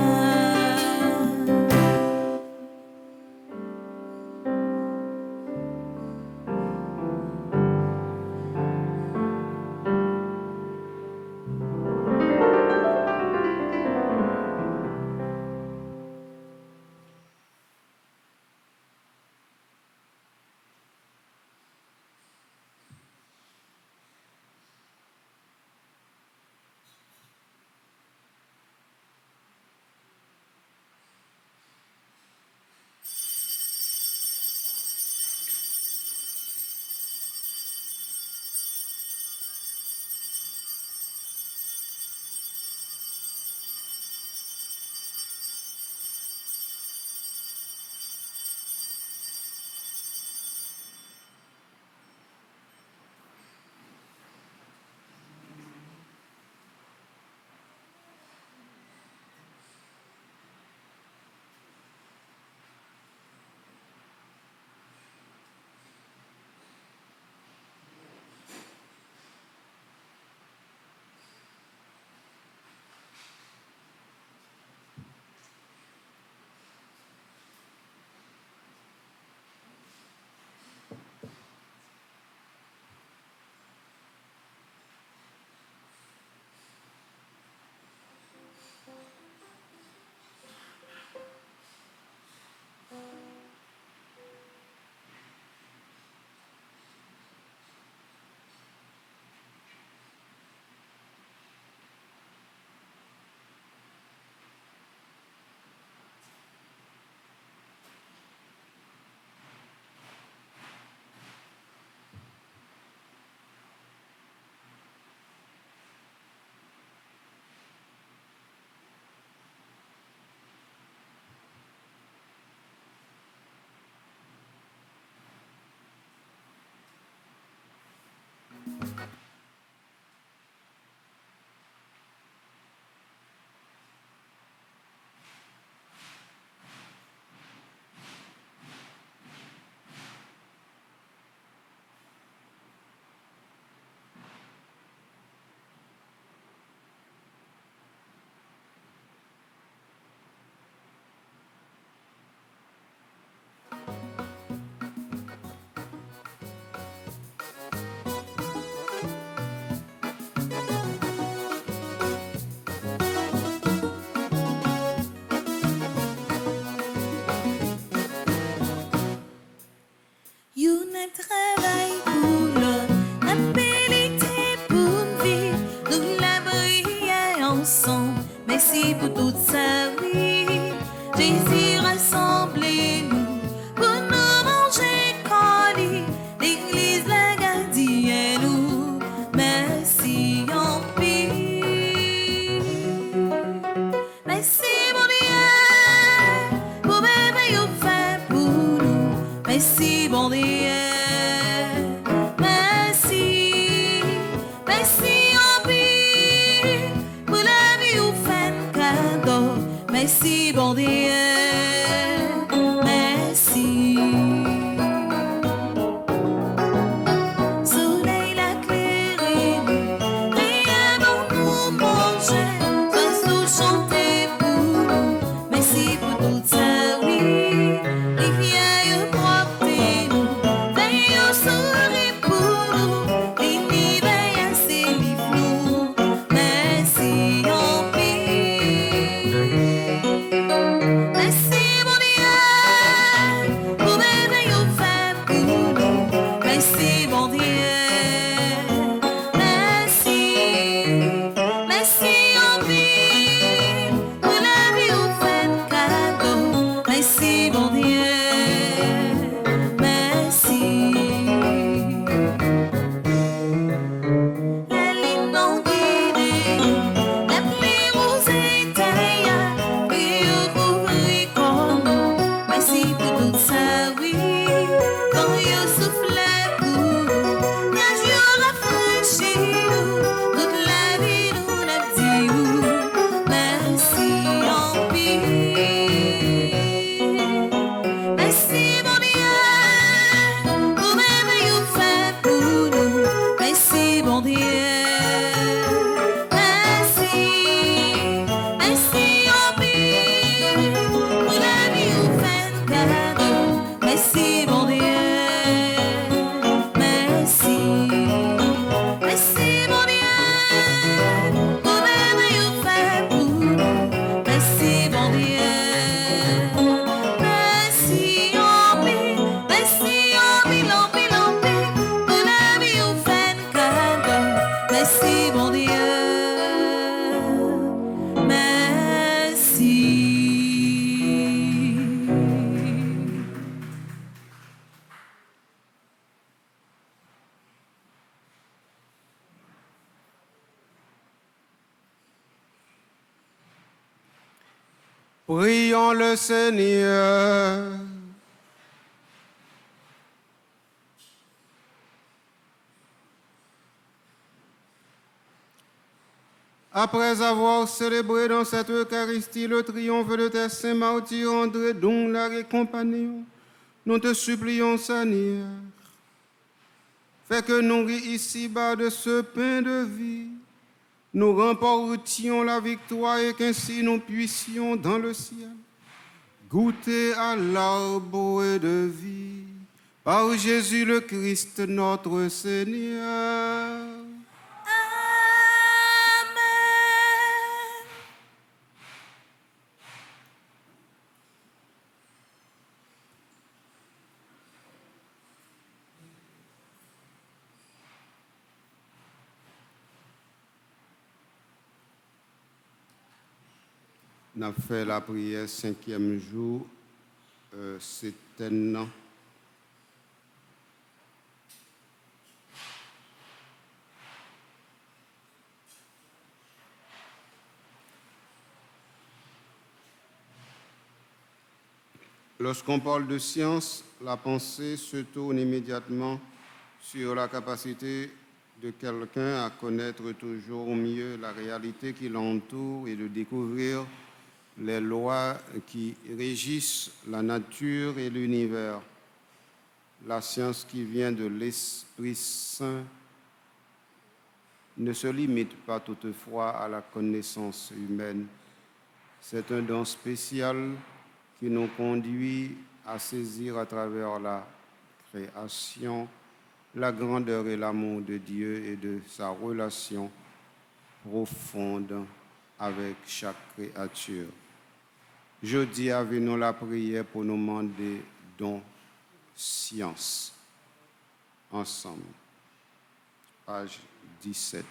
Travail pour l'homme, abilité pour vivre, nous la briller ensemble. Merci pour toute sa vie. Jésus rassemblez-nous pour nous manger colis. L'église la gardienne nous. Merci en pile. Merci mon Dieu pour bébé au fait pour nous. Merci bon Dieu. Merci, bon Dieu, merci. Soleil l'a éclairé, rien dont nous manger, oiseaux chanter pour nous. Merci pour toute sa vie, rivière propre nous, veille au sourire pour nous, l'univers assez flou. Merci en paix. Merci Prions le Seigneur. Après avoir célébré dans cette Eucharistie le triomphe de tes saints martyrs André, dont la compagnon, nous te supplions, Seigneur, fais que nourris ici-bas de ce pain de vie, nous remportions la victoire et qu'ainsi nous puissions dans le ciel goûter à l'arbre de vie. Par Jésus le Christ, notre Seigneur. On a fait la prière 5e jour. C'était non. Lorsqu'on parle de science, la pensée se tourne immédiatement sur la capacité de quelqu'un à connaître toujours mieux la réalité qui l'entoure et de découvrir les lois qui régissent la nature et l'univers. La science qui vient de l'Esprit Saint ne se limite pas toutefois à la connaissance humaine. C'est un don spécial qui nous conduit à saisir à travers la création la grandeur et l'amour de Dieu et de sa relation profonde avec chaque créature. Jeudi, avec-nous la prière pour nous demander don science. Ensemble. Page 17.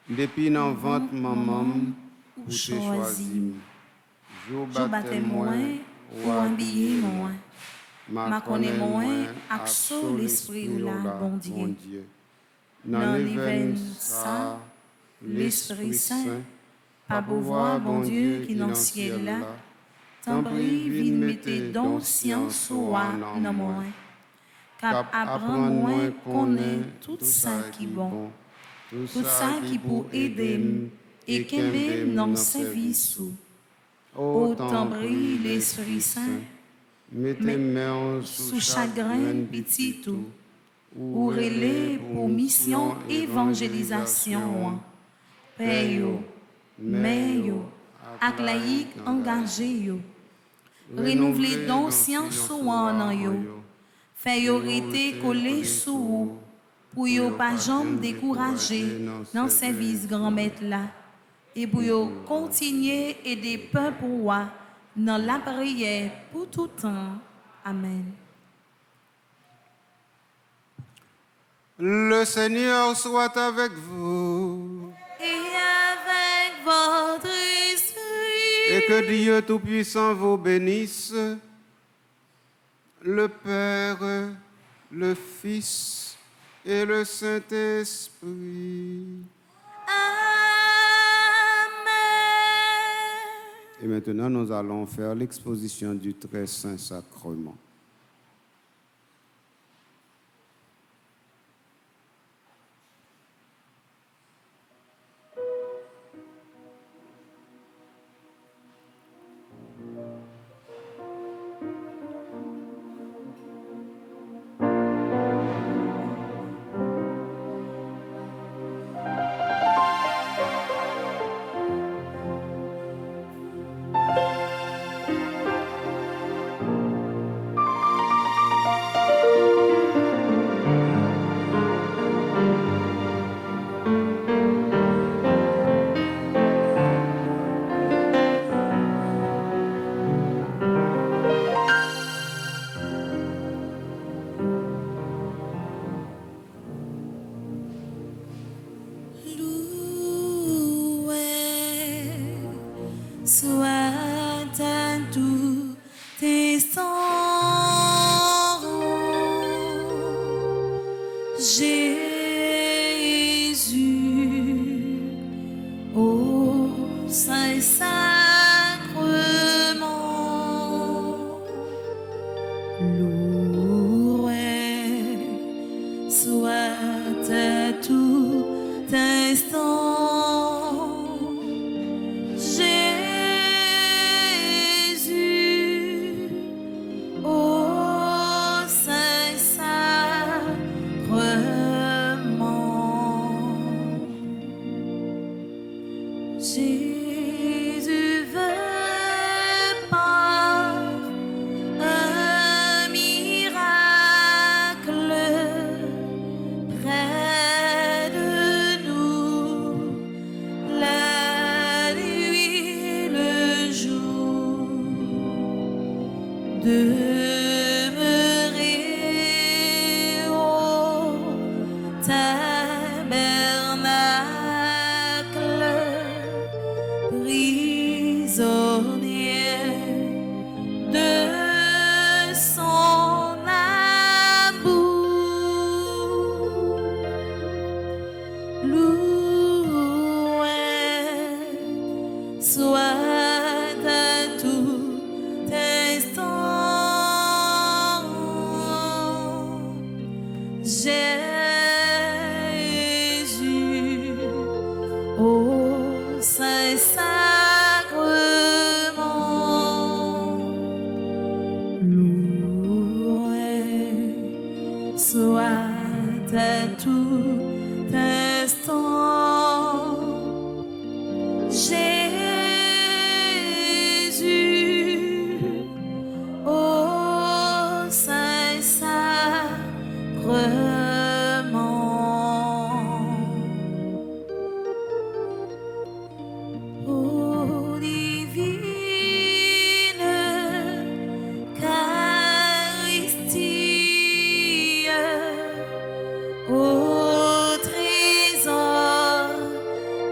Depuis dans ventre maman, où t'es choisi. Je baptême moi, ou habillé moi. Ma connaît moi, avec sous l'esprit ou la bon Dieu. Dans l'éveil ça, l'Esprit Saint, par pouvoir bon Dieu qui dans le ciel là, tant prie, vite mettez donc science ou dans moi. Cap apprendre moi connaît tout ça qui bon, tout ça qui pour aider et qu'aimer dans service ou. Autant brille l'Esprit Saint, mettez main sous chagrin petit tout, ou relais pour mission évangélisation, payo, meyo, ak laïque engagé yo, renouveler donc science ou en yo, fait yo rete collé sous pour yo pas jamais décourager dans service grand maître là. Et pour continuer et des pains pour moi dans la prière pour tout temps. Amen. Le Seigneur soit avec vous. Et avec votre esprit. Et que Dieu Tout-Puissant vous bénisse, le Père, le Fils et le Saint-Esprit. Et maintenant, nous allons faire l'exposition du très saint sacrement. Saint-Sacrement, loué soit à tout instant Jésus, ô Saint-Sacrement. Jésus veut par un miracle près de nous, la nuit et le jour, demeurer au tabernacle, prisonnier de son amour, loué soit à tout instant Jésus, ô Saint-Sacrement, loué soit à tout instant Jésus, ô Saint-Sacrement. Ô divine Eucharistie, ô trésor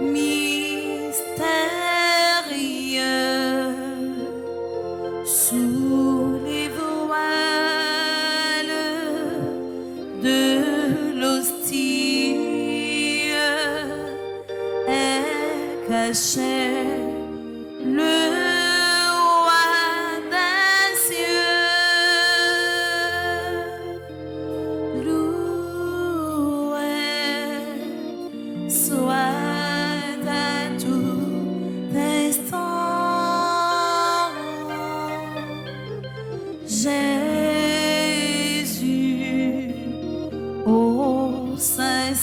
mystérieux, sous les voiles de l'hostie est caché le roi des cieux, loué soit à tout instant Jésus, ô Saint-Sacrement,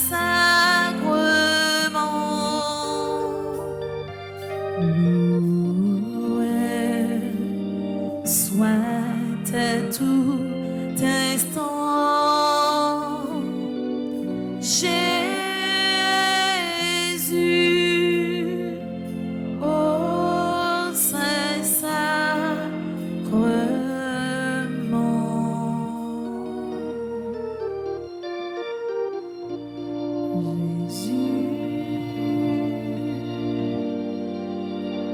loué soit à tout instant Jésus, ô Saint-Sacrement. Jésus,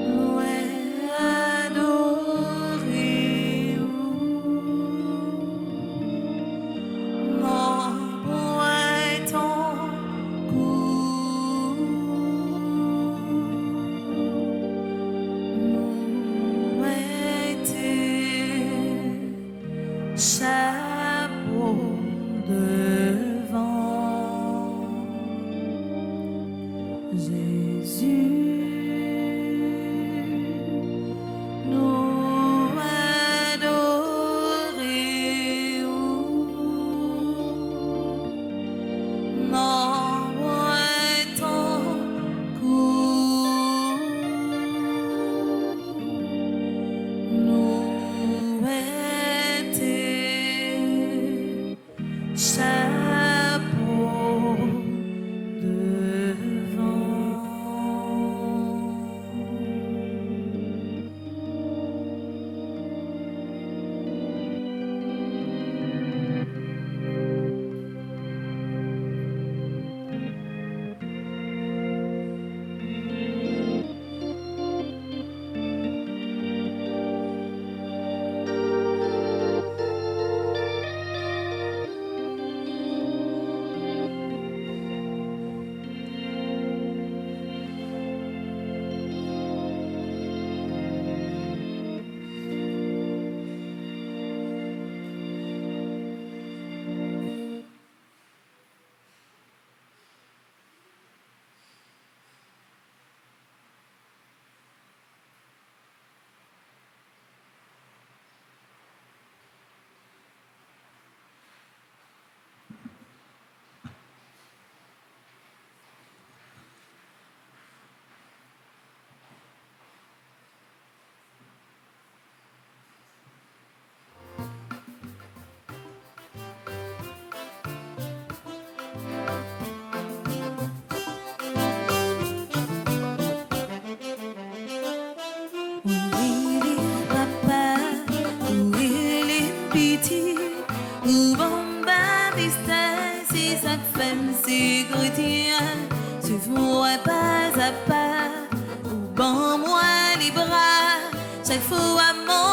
loué, adoré, Où il est papa, où il est petit, où bon baptiste, si sa femme c'est chrétien, tu vois pas à pas, où bon moi les bras, chaque fois mon